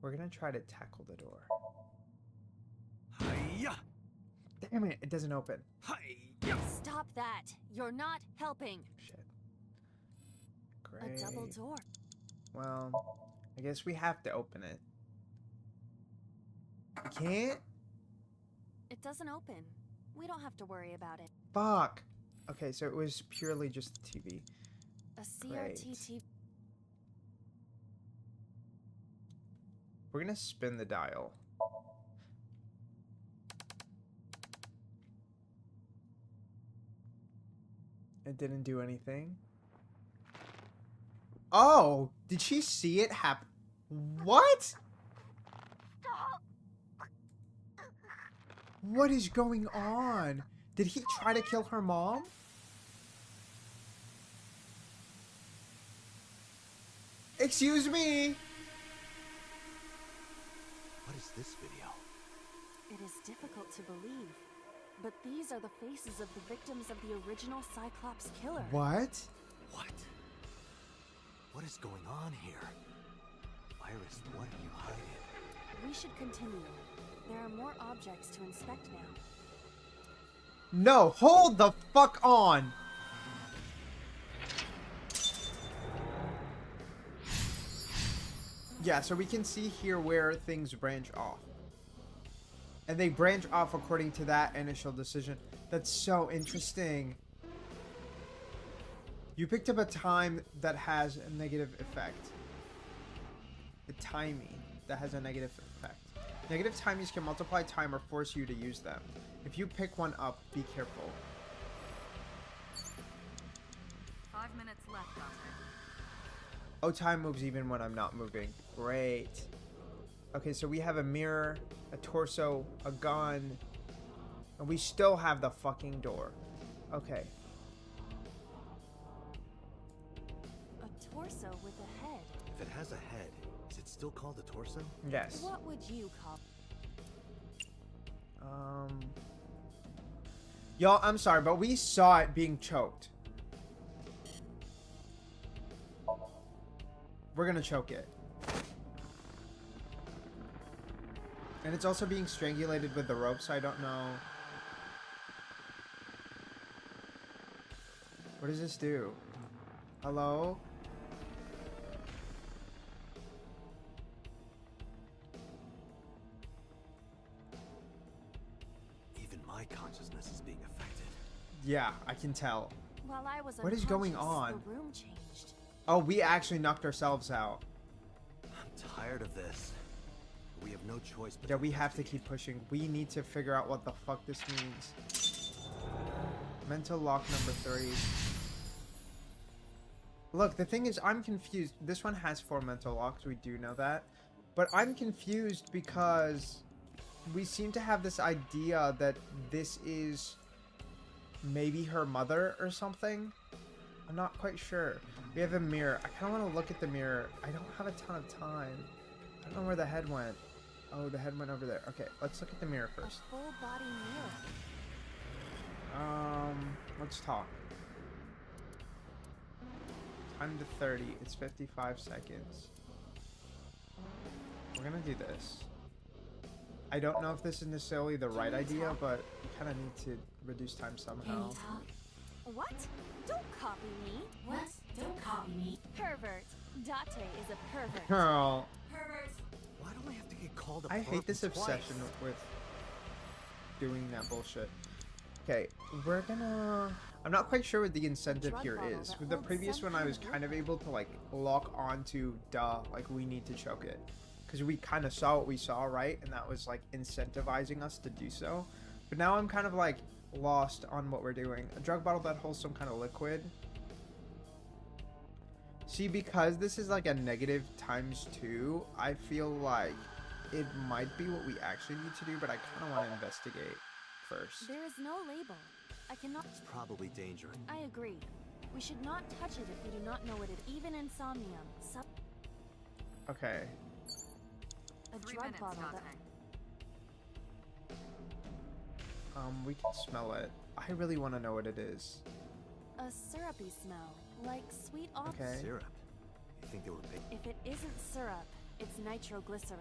We're gonna try to tackle the door. Hiya! Damn it, it doesn't open. Hiya! Stop that. You're not helping. Shit. Great. A double door. Well, I guess we have to open it. We can't? It doesn't open. We don't have to worry about it. Fuck. Okay, so it was purely just the TV. A CRT. We're gonna spin the dial. It didn't do anything. Oh, did she see it happen? What? What is going on? Did he try to kill her mom? Excuse me. What is this video? It is difficult to believe, but these are the faces of the victims of the original Cyclops killer. What? What? What is going on here? Iris, what are you hiding? We should continue. There are more objects to inspect now. No, hold the fuck on. Yeah, so we can see here where things branch off. And they branch off according to that initial decision. That's so interesting. You picked up a time that has a negative effect. The timing that has a negative effect. Negative timies can multiply time or force you to use them. If you pick one up, be careful. 5 minutes left, Dante. Oh, time moves even when I'm not moving. Great. Okay, so we have a mirror, a torso, a gun, and we still have the fucking door. Okay. A torso with a head. If it has a head, is it still called a torso? Yes. What would you call? Y'all, I'm sorry, but we saw it being choked. We're gonna choke it. And it's also being strangulated with the rope, so I don't know. What does this do? Hello? Even my consciousness is being affected. Yeah, I can tell. While I was What is going unconscious, on? The room changed. Oh, we actually knocked ourselves out. I'm tired of this. We have no choice but Yeah, we have to keep pushing. We need to figure out what the fuck this means. Mental lock number 3. Look, the thing is, I'm confused. This one has 4 mental locks, we do know that. But I'm confused because we seem to have this idea that this is maybe her mother or something. I'm not quite sure. We have a mirror. I kind of want to look at the mirror. I don't have a ton of time. I don't know where the head went. Oh, the head went over there. Okay, let's look at the mirror first. A full body mirror. Let's talk. Time to 30. It's 55 seconds. We're gonna do this. I don't know if this is necessarily the right idea, but we kind of need to reduce time somehow. What? Don't copy me. What? Don't copy me. Pervert. Date is a pervert. Girl. Pervert. Why do I have to get called a I hate this pervert obsession twice? with doing that bullshit. Okay, we're gonna... I'm not quite sure what the incentive here is. With the previous one, I was kind of able to, like, lock onto, like, we need to choke it. Because we kind of saw what we saw, right? And that was, like, incentivizing us to do so. But now I'm kind of, like, lost on what we're doing. A drug bottle that holds some kind of liquid. See, because this is, like, a negative ×2, I feel like it might be what we actually need to do, but I kind of want to investigate first. There is no label. I cannot. It's probably dangerous. I agree. We should not touch it if we do not know what it. Even in Somnium, Okay. a 3 drug minutes, bottle Dante. that. We can smell it. I really want to know what it is. A syrupy smell, like sweet off. Okay. Syrup. You think they were big? If it isn't syrup, it's nitroglycerin.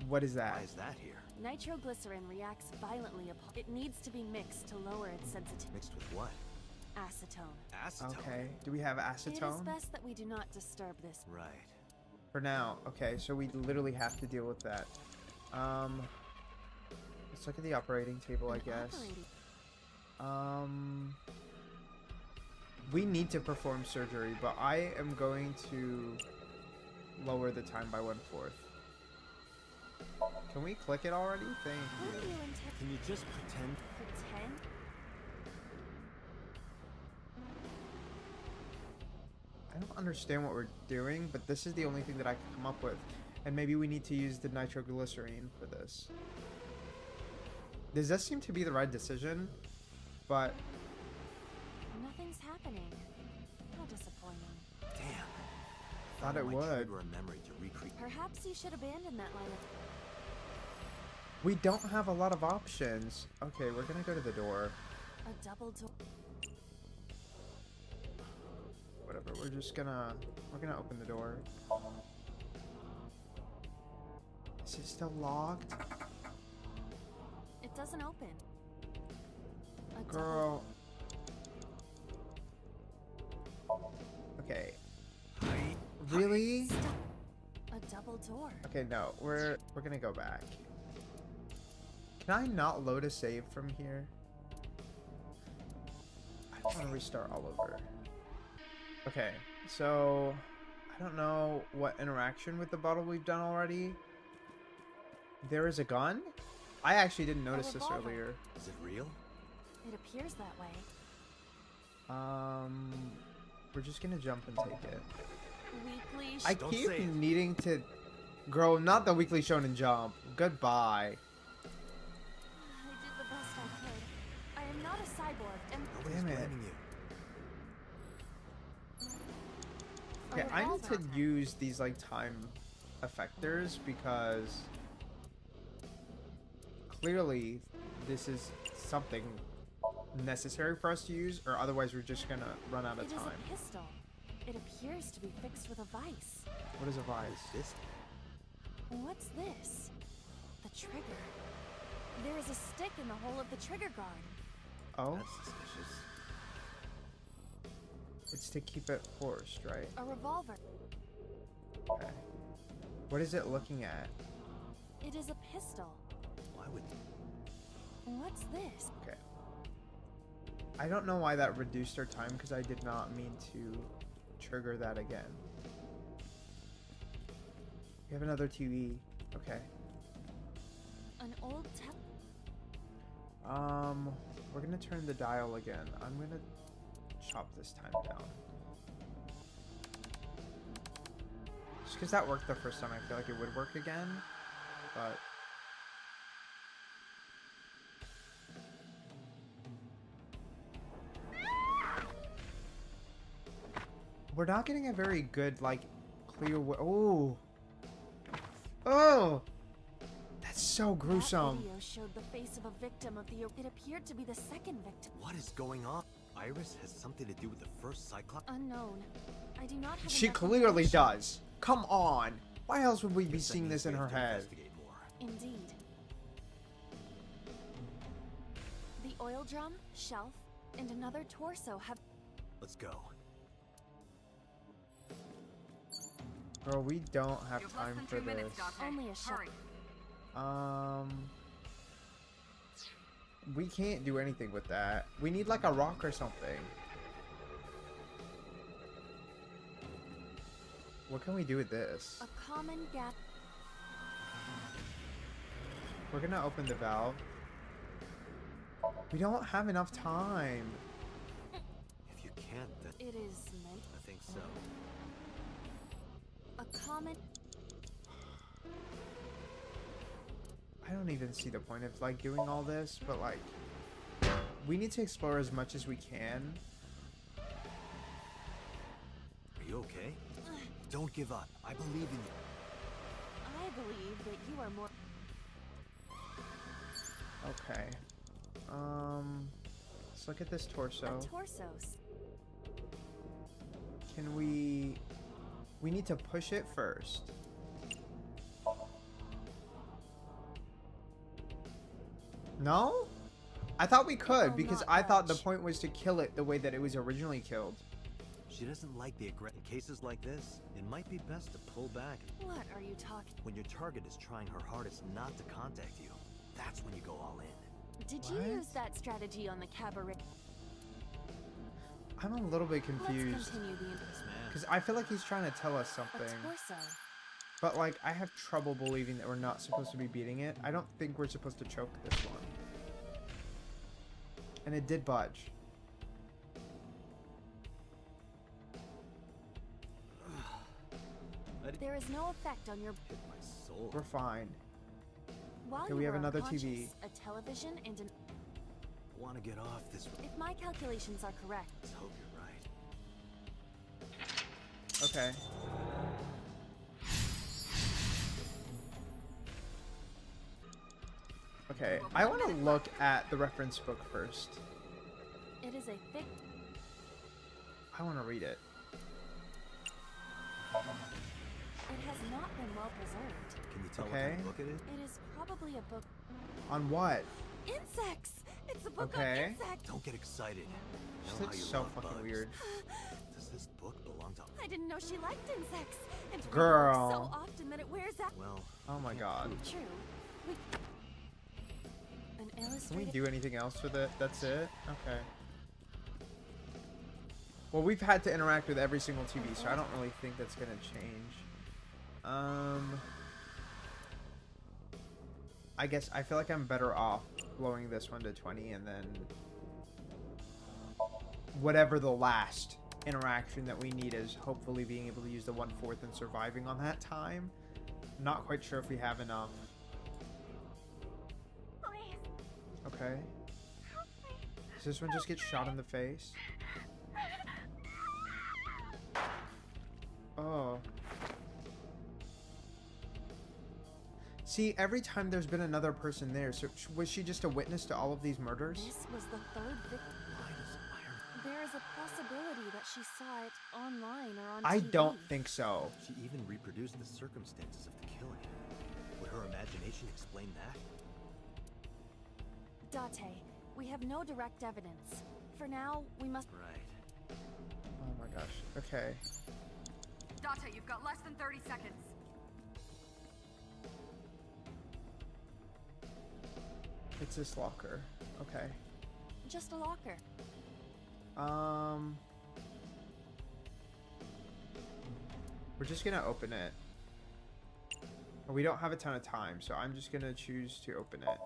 What is that? Why is that here? Nitroglycerin reacts violently upon. It needs to be mixed to lower its sensitivity. Mixed with what? Acetone. Acetone. Okay. Do we have It is acetone? best that we do not disturb this. Right. For now. Okay, so we literally have to deal with that. Let's look at the operating table, I guess. We need to perform surgery, but I am going to lower the time by 1/4. Can we click it already? Thank What do you. you intend? Can you just pretend? Pretend? I don't understand what we're doing, but this is the only thing that I can come up with. And maybe we need to use the nitroglycerine for this. This does seem to be the right decision, but Nothing's happening. How disappointing. Damn. thought it Might would. trigger a memory to recreate. Perhaps you should abandon that line of. We don't have a lot of options. Okay, we're gonna go to the door. A double door. Whatever, we're gonna open the door. Is it still locked? It doesn't open. Girl. Okay. Really? A double door. Okay, no. We're gonna go back. Can I not load a save from here? I want to restart all over. Okay, so I don't know what interaction with the bottle we've done already. There is a gun? I actually didn't notice this earlier. Is it real? It appears that way. We're just gonna jump and take it. Weekly. I keep needing to... Girl, not the weekly shonen jump. Goodbye. I did the best I could. I am not a cyborg, and... Damn it. Okay, I need to use these, like, time effectors because... Clearly, this is something necessary for us to use, or otherwise we're just gonna run out of time. It is a pistol. It appears to be fixed with a vice. What is a vice? This? What's this? The trigger. There is a stick in the hole of the trigger guard. Oh? That's suspicious. It's to keep it forced, right? A revolver. Okay. What is it looking at? It is a pistol. Why would... What's this? Okay. I don't know why that reduced our time, because I did not mean to trigger that again. We have another TV. Okay. An old we're gonna turn the dial again. I'm gonna chop this time down. Just because that worked the first time, I feel like it would work again, but... We're not getting a very good, like, clear way. Oh! Oh! That's so gruesome. That video showed the face of a victim of the... It appeared to be the second victim. What is going on? Iris has something to do with the first Cyclops? Unknown. I do not have She enough clearly information. does. Come on! Why else would we be seeing this in her head? Indeed. The oil drum, shelf, and another torso have... Let's go. Girl, we don't have time for this. Only a shelf. We can't do anything with that. We need like a rock or something. What can we do with this? A common gap. We're gonna open the valve. We don't have enough time. If you can't, then... It is meant... I think so. A common... I don't even see the point of like doing all this, but like we need to explore as much as we can. Are you okay? Don't give up. I believe in you. I believe that you are more... Okay. Let's look at this torso. A torsos. Can we need to push it first. No? I thought we could, because I thought the point was to kill it the way that it was originally killed. She doesn't like the aggression. In cases like this, it might be best to pull back. What are you talking? When your target is trying her hardest not to contact you, that's when you go all in. Did you use that strategy on the cabaret? I'm a little bit confused. Let's continue the... Because I feel like he's trying to tell us something. A torso. But like, I have trouble believing that we're not supposed to be beating it. I don't think we're supposed to choke this one. And it did budge. There is no effect on your... Hit my soul. We're fine. While Okay, you we have were another unconscious, TV. a television and an... Want to get off this... If my calculations are correct... Let's hope you're right. Okay. Okay, I want to look at the reference book first. It is a thick... I want to read it. It has not been well preserved. Can you tell what Okay. kind of book it is? It is probably a book. On what? Insects! It's a book Okay. on insects! Don't get excited. She Know how looks you so love fucking bugs. weird. Does this book belong to... I didn't know she liked insects. And read Girl. books so often that it wears out. Well, Oh my god. True. An Can we illustrated. do anything else with it? That's it? Okay. Well, we've had to interact with every single TV, so I don't really think that's gonna change. I guess I feel like I'm better off blowing this one to 20 and then whatever the last interaction that we need is, hopefully being able to use the 1/4 and surviving on that time. Not quite sure if we have enough. Okay. Does this one just get shot in the face? Oh. See, every time there's been another person there, so was she just a witness to all of these murders? This was the third victim. There is a possibility that she saw it online or on I TV. don't think so. She even reproduced the circumstances of the killing. Would her imagination explain that? Date, we have no direct evidence. For now, we must. Right. Oh my gosh. Okay. Date, you've got less than 30 seconds. It's this locker. Okay. Just a locker. We're just gonna open it. We don't have a ton of time, so I'm just gonna choose to open it.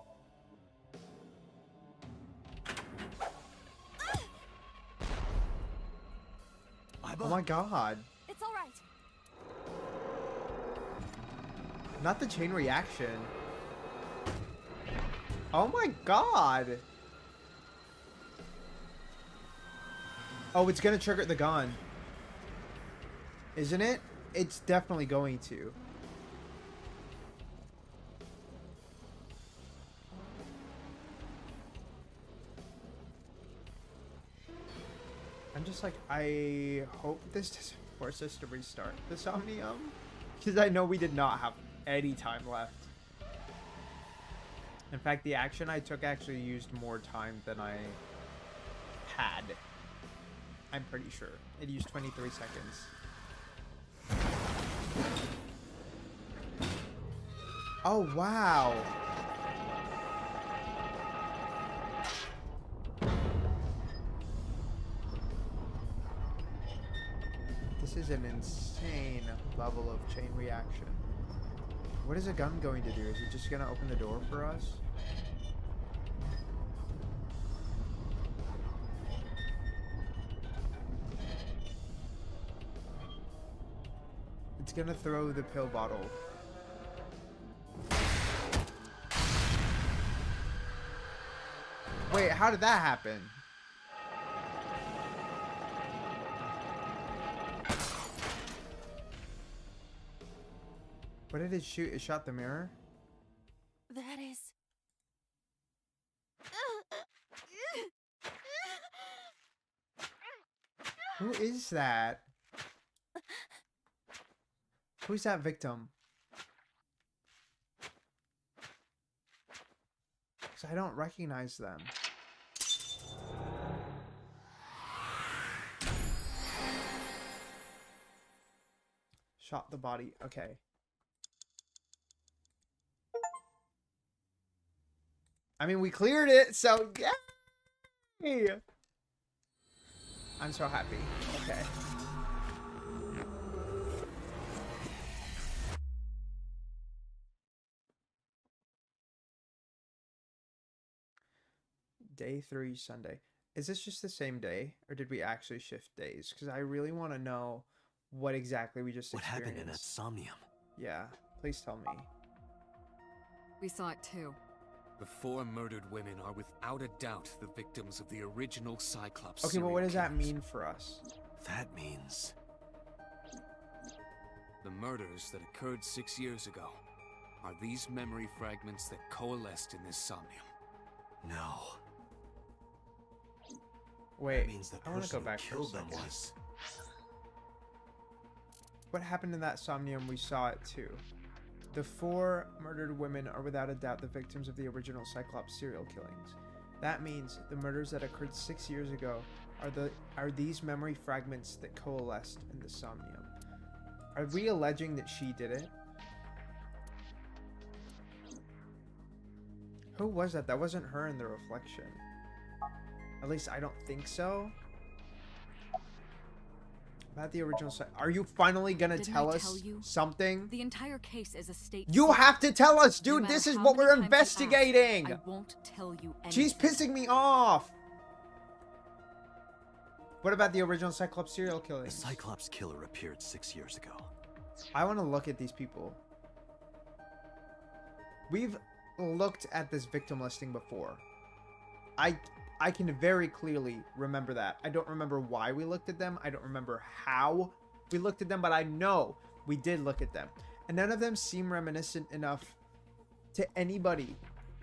Oh my god. It's all right. Not the chain reaction. Oh my god. Oh, it's gonna trigger the gun. Isn't it? It's definitely going to. I'm just like, I hope this doesn't force us to restart the Somnium. Because I know we did not have any time left. In fact, the action I took actually used more time than I had. I'm pretty sure. It used 23 seconds. Oh, wow. This is an insane level of chain reaction. What is a gun going to do? Is it just going to open the door for us? It's going to throw the pill bottle. Wait, how did that happen? What did it shoot? It shot the mirror? That is. Who is that? Who's that victim? Because I don't recognize them. Shot the body. Okay. I mean, we cleared it, so yay! I'm so happy. Okay. Day 3, Sunday. Is this just the same day, or did we actually shift days? Because I really want to know what exactly we just experienced. What happened in that Somnium? Yeah, please tell me. We saw it too. The 4 murdered women are without a doubt the victims of the original Cyclops. Okay, but what serial does that killers. mean for us? That means... The murders that occurred 6 years ago are these memory fragments that coalesced in this Somnium. No. Wait, That means the I want to go person back who for a killed them second. was... what happened in that Somnium, we saw it too. The 4 murdered women are without a doubt the victims of the original Cyclops serial killings. That means the murders that occurred 6 years ago are these memory fragments that coalesced in the Somnium. Are we alleging that she did it? Who was that? That wasn't her in the reflection. At least I don't think so. About the original site. Are you finally gonna tell us something? The entire case is a state. You have to tell us, dude. No this is matter what how we're many times you investigating. ask, I won't tell you anything. She's pissing me off. What about the original Cyclops serial killing? The Cyclops killer appeared 6 years ago. I want to look at these people. We've looked at this victim listing before. I can very clearly remember that. I don't remember why we looked at them. I don't remember how we looked at them, but I know we did look at them. And none of them seem reminiscent enough to anybody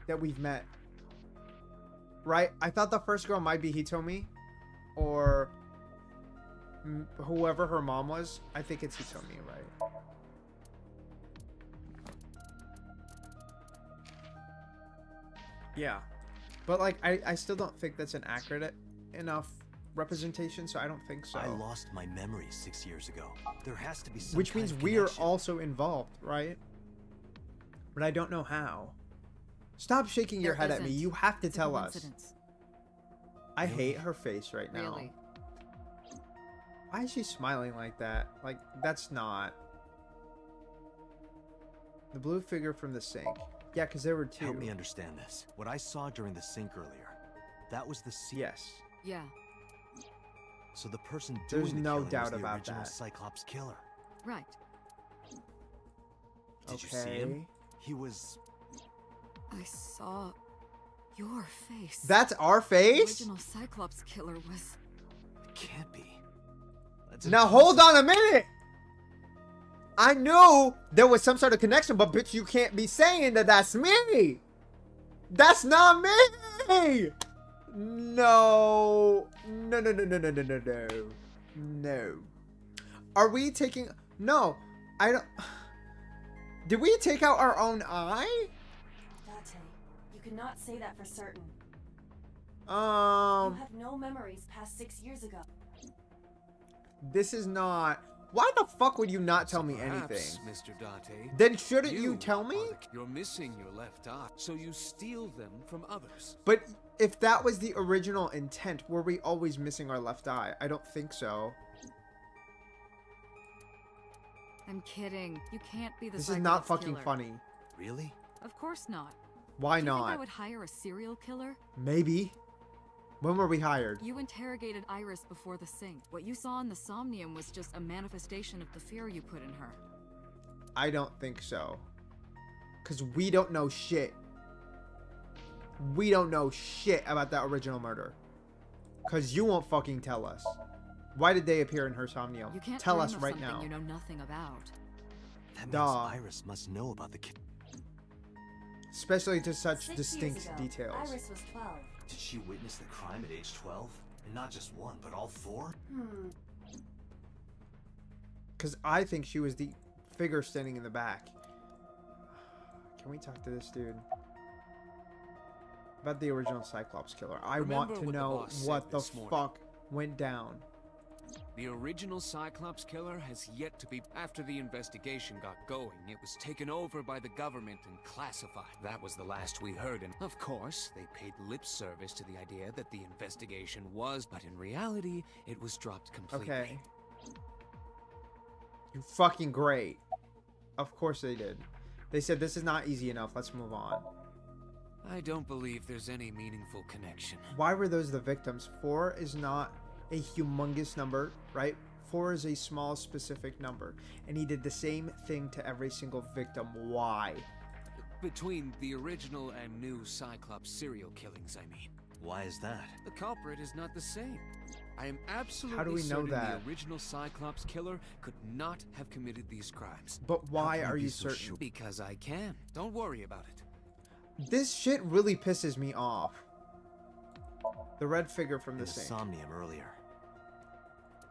that we've met. Right? I thought the first girl might be Hitomi or whoever her mom was. I think it's Hitomi, right? Yeah. But, like, I still don't think that's an accurate enough representation, so I don't think so. I lost my memory 6 years ago. There has to be some Which kind means of we are connection. also involved, right? But I don't know how. Stop shaking your head at me. You have to tell us. I hate her face right now. Really? Why is she smiling like that? Like, that's not... The blue figure from the sink. Yeah, because there were 2. Help me understand this. What I saw during the sink earlier, that was the scene. Yes. Yeah. So the person doing There's the no killing doubt was the about original that. Cyclops killer. Right. Did you see him? He was... I saw your face. That's our The face? original Cyclops killer was... It can't be. That's Now hold on a minute! I knew there was some sort of connection, but bitch, you can't be saying that that's me! That's not me! No. No, no, no, no, no, no, no, no. No. Are we taking... No. I don't... Did we take out our own eye? Date, you cannot say that for certain. You Um... have no memories past 6 years ago. This is not... Why the fuck would you not tell me Perhaps, anything? Mr. Date, Then shouldn't you tell me? You're missing your left eye, so you steal them from others. But if that was the original intent, were we always missing our left eye? I don't think so. I'm kidding. You can't be the This is Cyclops not fucking killer. funny. Really? Of course not. Why Do you think I not? would hire a serial killer? Maybe. When were we hired? You interrogated Iris before the sink. What you saw in the Somnium was just a manifestation of the fear you put in her. I don't think so. Because we don't know shit. We don't know shit about that original murder. Because you won't fucking tell us. Why did they appear in her Somnium? You can't Tell dream us of right something now. you know nothing about. That means Duh. Iris must know about the kid. Especially to such 6 distinct years ago, details. Iris was 12. Did she witness the crime at age 12? And not just one, but all 4? Because I think she was the figure standing in the back. Can we talk to this dude? About the original Cyclops killer. I want Remember to what the know boss said what the this morning. fuck went down. The original Cyclops killer has yet to be... After the investigation got going, it was taken over by the government and classified. That was the last we heard, and of course, they paid lip service to the idea that the investigation was, but in reality, it was dropped completely. Okay. You fucking great. Of course they did. They said this is not easy enough. Let's move on. I don't believe there's any meaningful connection. Why were those the victims? 4 is not a humongous number, right? 4 is a small specific number. And he did the same thing to every single victim. Why? Between the original and new Cyclops serial killings, I mean. Why is that? The culprit is not the same. I am absolutely How do we know certain that? the original Cyclops killer could not have committed these crimes. But why How can are be you so certain? sure? Because I can. Don't worry about it. This shit really pisses me off. The red figure from In the the sink. Somnium earlier.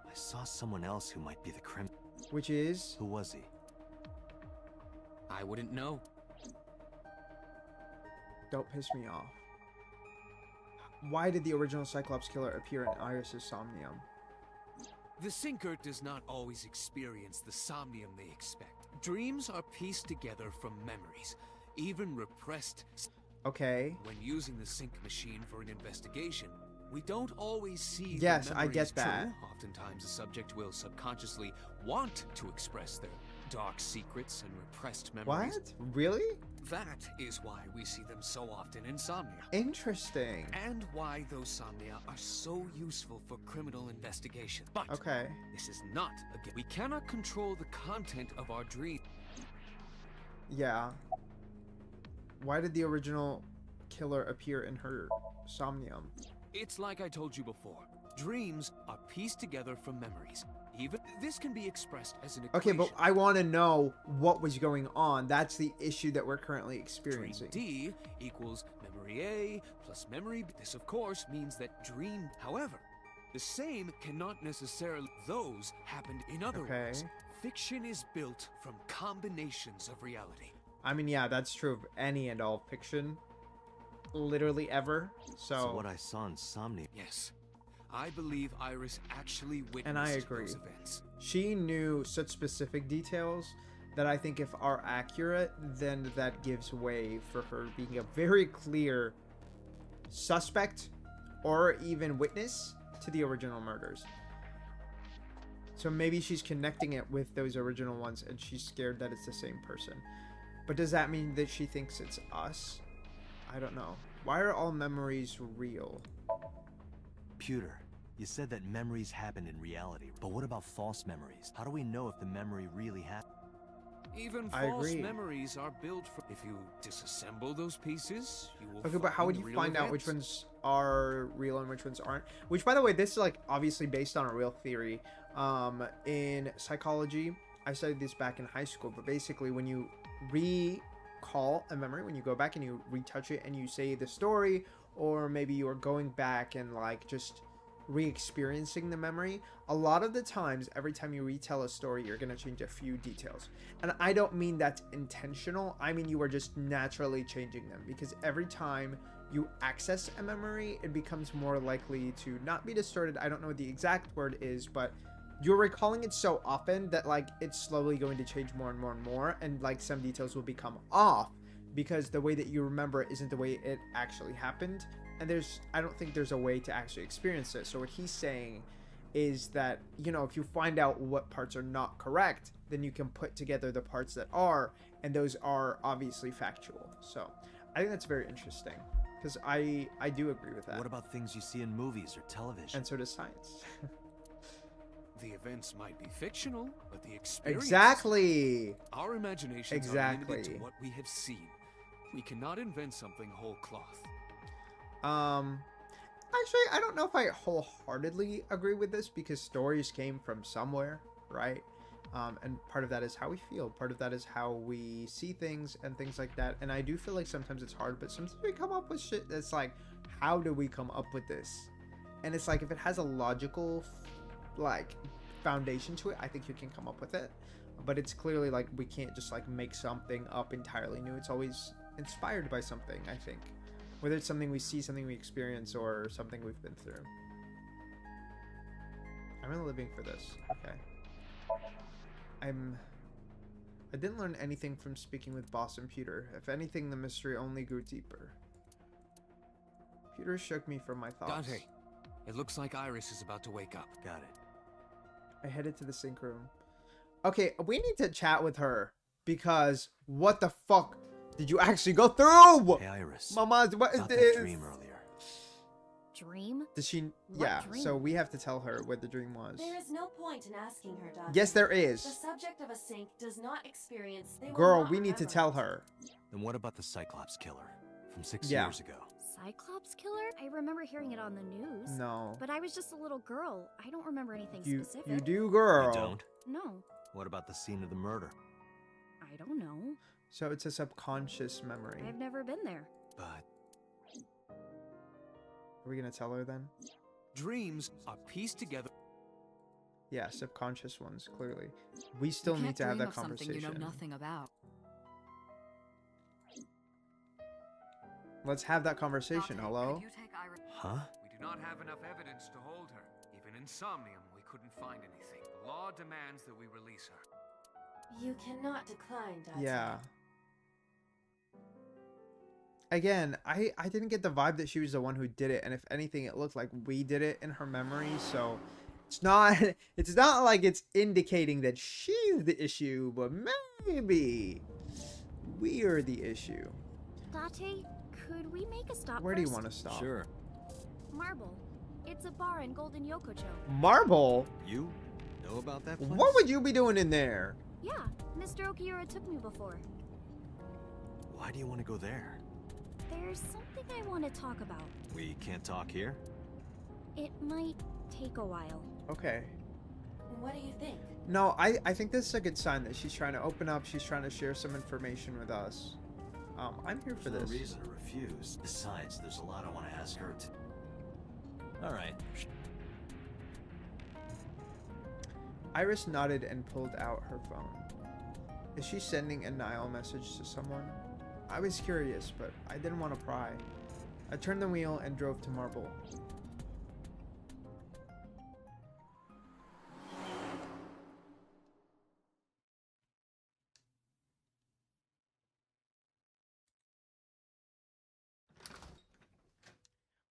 I saw someone else who might be the criminal. Which is? Who was he? I wouldn't know. Don't piss me off. Why did the original Cyclops killer appear in Iris's Somnium? The Sinker does not always experience the Somnium they expect. Dreams are pieced together from memories, even repressed. Okay. When using the sync machine for an investigation, we don't always see yes, the I get that. True. Oftentimes, the subject will subconsciously want to express their dark secrets and repressed memories. What? Really? That is why we see them so often in Somnia. Interesting. And why those Somnia are so useful for criminal investigation. But okay, this is not a game. We cannot control the content of our dream. Yeah. Why did the original killer appear in her Somnium? It's like I told you before. Dreams are pieced together from memories. Even this can be expressed as an equation. Okay, but I want to know what was going on. That's the issue that we're currently experiencing. Dream D equals memory A plus memory B. This, of course, means that dream. However, the same cannot necessarily. Those happened in other words. Fiction is built from combinations of reality. I mean, yeah, that's true of any and all fiction. Literally ever. So what I saw in Somnium. Yes. I believe Iris actually witnessed and I agree. those events. She knew such specific details that I think if are accurate, then that gives way for her being a very clear suspect or even witness to the original murders. So maybe she's connecting it with those original ones and she's scared that it's the same person. But does that mean that she thinks it's us? I don't know. Why are all memories real? Pewter, you said that memories happen in reality, but what about false memories? How do we know if the memory really happened? Even false memories are built from. If you disassemble those pieces, you will. Okay, but how would you find out which ones are real and which ones aren't? Which, by the way, this is like obviously based on a real theory. In psychology, I studied this back in high school, but basically when you recall a memory, when you go back and you retouch it and you say the story, or maybe you are going back and like just re-experiencing the memory, a lot of the times, every time you retell a story, you're going to change a few details. And I don't mean that's intentional. I mean you are just naturally changing them, because every time you access a memory, it becomes more likely to not be distorted. I don't know what the exact word is, but you're recalling it so often that like it's slowly going to change more and more and more, and like some details will become off because the way that you remember it isn't the way it actually happened. And I don't think there's a way to actually experience it. So what he's saying is that, you know, if you find out what parts are not correct, then you can put together the parts that are, and those are obviously factual. So I think that's very interesting, because I do agree with that. What about things you see in movies or television? And so does science. The events might be fictional, but the experience. Exactly. Our imaginations are limited to what we have seen. We cannot invent something whole cloth. Actually, I don't know if I wholeheartedly agree with this, because stories came from somewhere, right? And part of that is how we feel. Part of that is how we see things and things like that. And I do feel like sometimes it's hard, but sometimes we come up with shit that's like, how do we come up with this? And it's like, if it has a logical, like, foundation to it, I think you can come up with it. But it's clearly like, we can't just like make something up entirely new. It's always inspired by something, I think. Whether it's something we see, something we experience, or something we've been through. I'm really living for this. Okay. I didn't learn anything from speaking with Boss and Pewter. If anything, the mystery only grew deeper. Pewter shook me from my thoughts. Dante, it looks like Iris is about to wake up. Got it. I headed to the sync room. Okay, we need to chat with her, because what the fuck did you actually go through? Hey, Iris. Mama, what is this? That dream earlier. Dream? Does she? What yeah. dream? So we have to tell her what the dream was. There is no point in asking her, Dante. Yes, there is. The subject of a sync does not experience. Girl, we need to tell her. Then what about the Cyclops killer from 6 Yeah. years ago? Cyclops killer? I remember hearing it on the news. No. But I was just a little girl. I don't remember anything You specific. do, girl. You don't? No. What about the scene of the murder? I don't know. So it's a subconscious memory. I've never been there. But Are we gonna tell her then? Dreams are pieced together. Yeah, subconscious ones, clearly. We still You need can't to have dream that of something you conversation. know nothing about. Let's have that conversation. Dante, Hello? could you take Iris? Huh? We do not have enough evidence to hold her. Even in Somnium, we couldn't find anything. The law demands that we release her. You cannot decline, Dante. Yeah. Again, I didn't get the vibe that she was the one who did it, and if anything, it looked like we did it in her memory, so it's not it's not like it's indicating that she's the issue, but maybe we're the issue. Date, could we make a stop Where do you first? want to stop? Sure. Marble. It's a bar in Golden Yokocho. Marble? You know about that place? What would you be doing in there? Yeah, Mr. Okiura took me before. Why do you want to go there? There's something I want to talk about. We can't talk here? It might take a while. Okay. What do you think? No, I think this is a good sign that she's trying to open up. She's trying to share some information with us. I'm here for There's this. no reason to refuse. Besides, there's a lot I want to ask her to. All right. Iris nodded and pulled out her phone. Is she sending a Nile message to someone? I was curious, but I didn't want to pry. I turned the wheel and drove to Marble.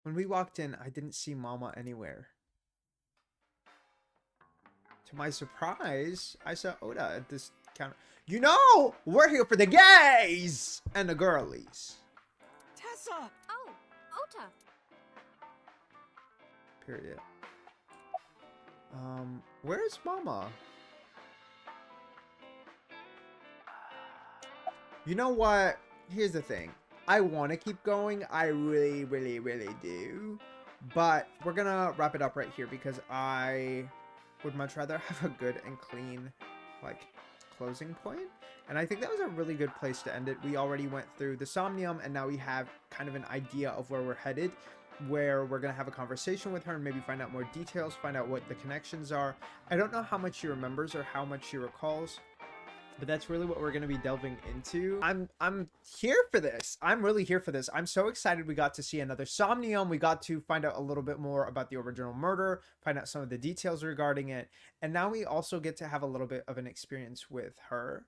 When we walked in, I didn't see Mama anywhere. To my surprise, I saw Oda at this counter. You know, we're here for the gays and the girlies. Tessa! Oh, Ota. Period. Where's Mama? You know what? Here's the thing. I want to keep going. I really, really, really do. But we're gonna wrap it up right here because I would much rather have a good and clean, like, closing point. And I think that was a really good place to end it. We already went through the Somnium, and now we have kind of an idea of where we're headed, where we're going to have a conversation with her and maybe find out more details, find out what the connections are. I don't know how much she remembers or how much she recalls, but that's really what we're going to be delving into. I'm here for this. I'm really here for this. I'm so excited we got to see another Somnium. We got to find out a little bit more about the original murder, find out some of the details regarding it. And now we also get to have a little bit of an experience with her,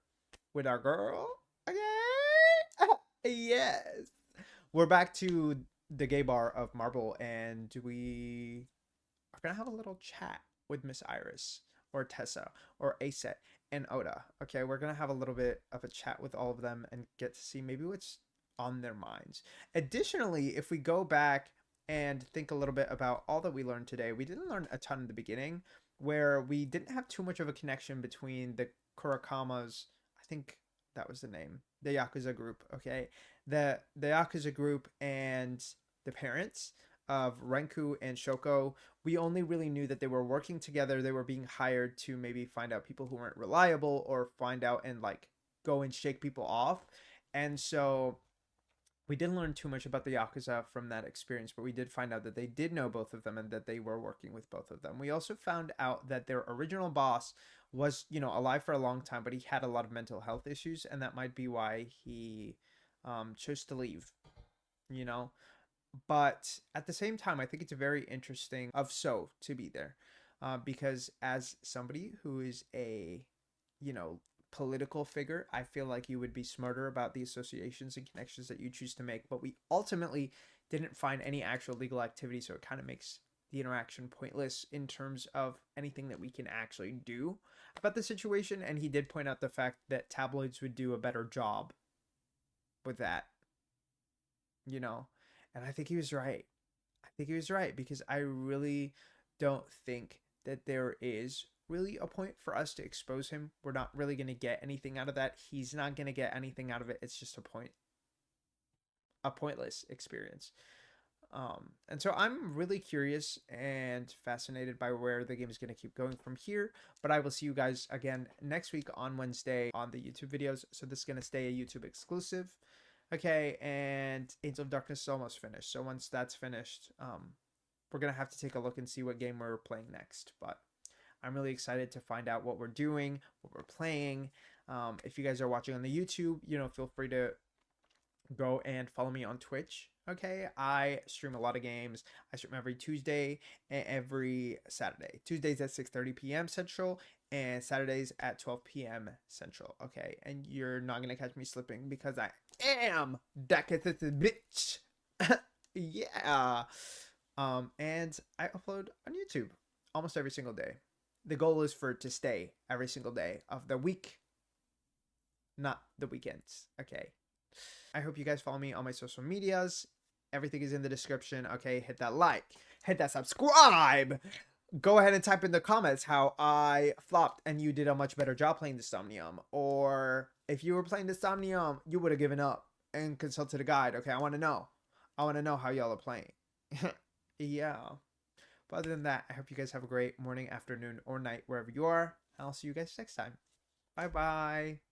with our girl. Okay. Yes. We're back to the gay bar of Marble, and we are going to have a little chat with Miss Iris or Tessa or Aset and Oda. Okay, we're gonna have a little bit of a chat with all of them and get to see maybe what's on their minds. Additionally, if we go back and think a little bit about all that we learned today, we didn't learn a ton in the beginning, where we didn't have too much of a connection between the Kurakamas. I think that was the name, the Yakuza group. Okay, the Yakuza group and the parents of Renku and Shoko. We only really knew that they were working together. They were being hired to maybe find out people who weren't reliable or find out and like go and shake people off. And so we didn't learn too much about the Yakuza from that experience, but we did find out that they did know both of them and that they were working with both of them. We also found out that their original boss was, you know, alive for a long time, but he had a lot of mental health issues, and that might be why he chose to leave, you know. But at the same time, I think it's very interesting of So to be there, because as somebody who is a, you know, political figure, I feel like you would be smarter about the associations and connections that you choose to make. But we ultimately didn't find any actual legal activity, so it kind of makes the interaction pointless in terms of anything that we can actually do about the situation. And he did point out the fact that tabloids would do a better job with that, you know. And I think he was right. I think he was right, because I really don't think that there is really a point for us to expose him. We're not really going to get anything out of that. He's not going to get anything out of it. It's just a pointless experience. And so I'm really curious and fascinated by where the game is going to keep going from here. But I will see you guys again next week on Wednesday on the YouTube videos. So this is going to stay a YouTube exclusive. Okay, and Angel of Darkness is almost finished. So once that's finished, we're going to have to take a look and see what game we're playing next. But I'm really excited to find out what we're doing, what we're playing. If you guys are watching on the YouTube, feel free to go and follow me on Twitch. Okay, I stream a lot of games. I stream every Tuesday and every Saturday. Tuesdays at 6:30 p.m. Central and Saturdays at 12 p.m. Central. Okay, and you're not gonna catch me slipping because I am that consistent bitch. Yeah. And I upload on YouTube almost every single day. The goal is for it to stay every single day of the week, not the weekends. Okay. I hope you guys follow me on my social medias. Everything is in the description. Okay, hit that like, hit that subscribe. Go ahead and type in the comments how I flopped and you did a much better job playing the Somnium. Or if you were playing the Somnium, you would have given up and consulted a guide. Okay, I want to know. I want to know how y'all are playing. Yeah. But other than that, I hope you guys have a great morning, afternoon, or night, wherever you are. And I'll see you guys next time. Bye-bye.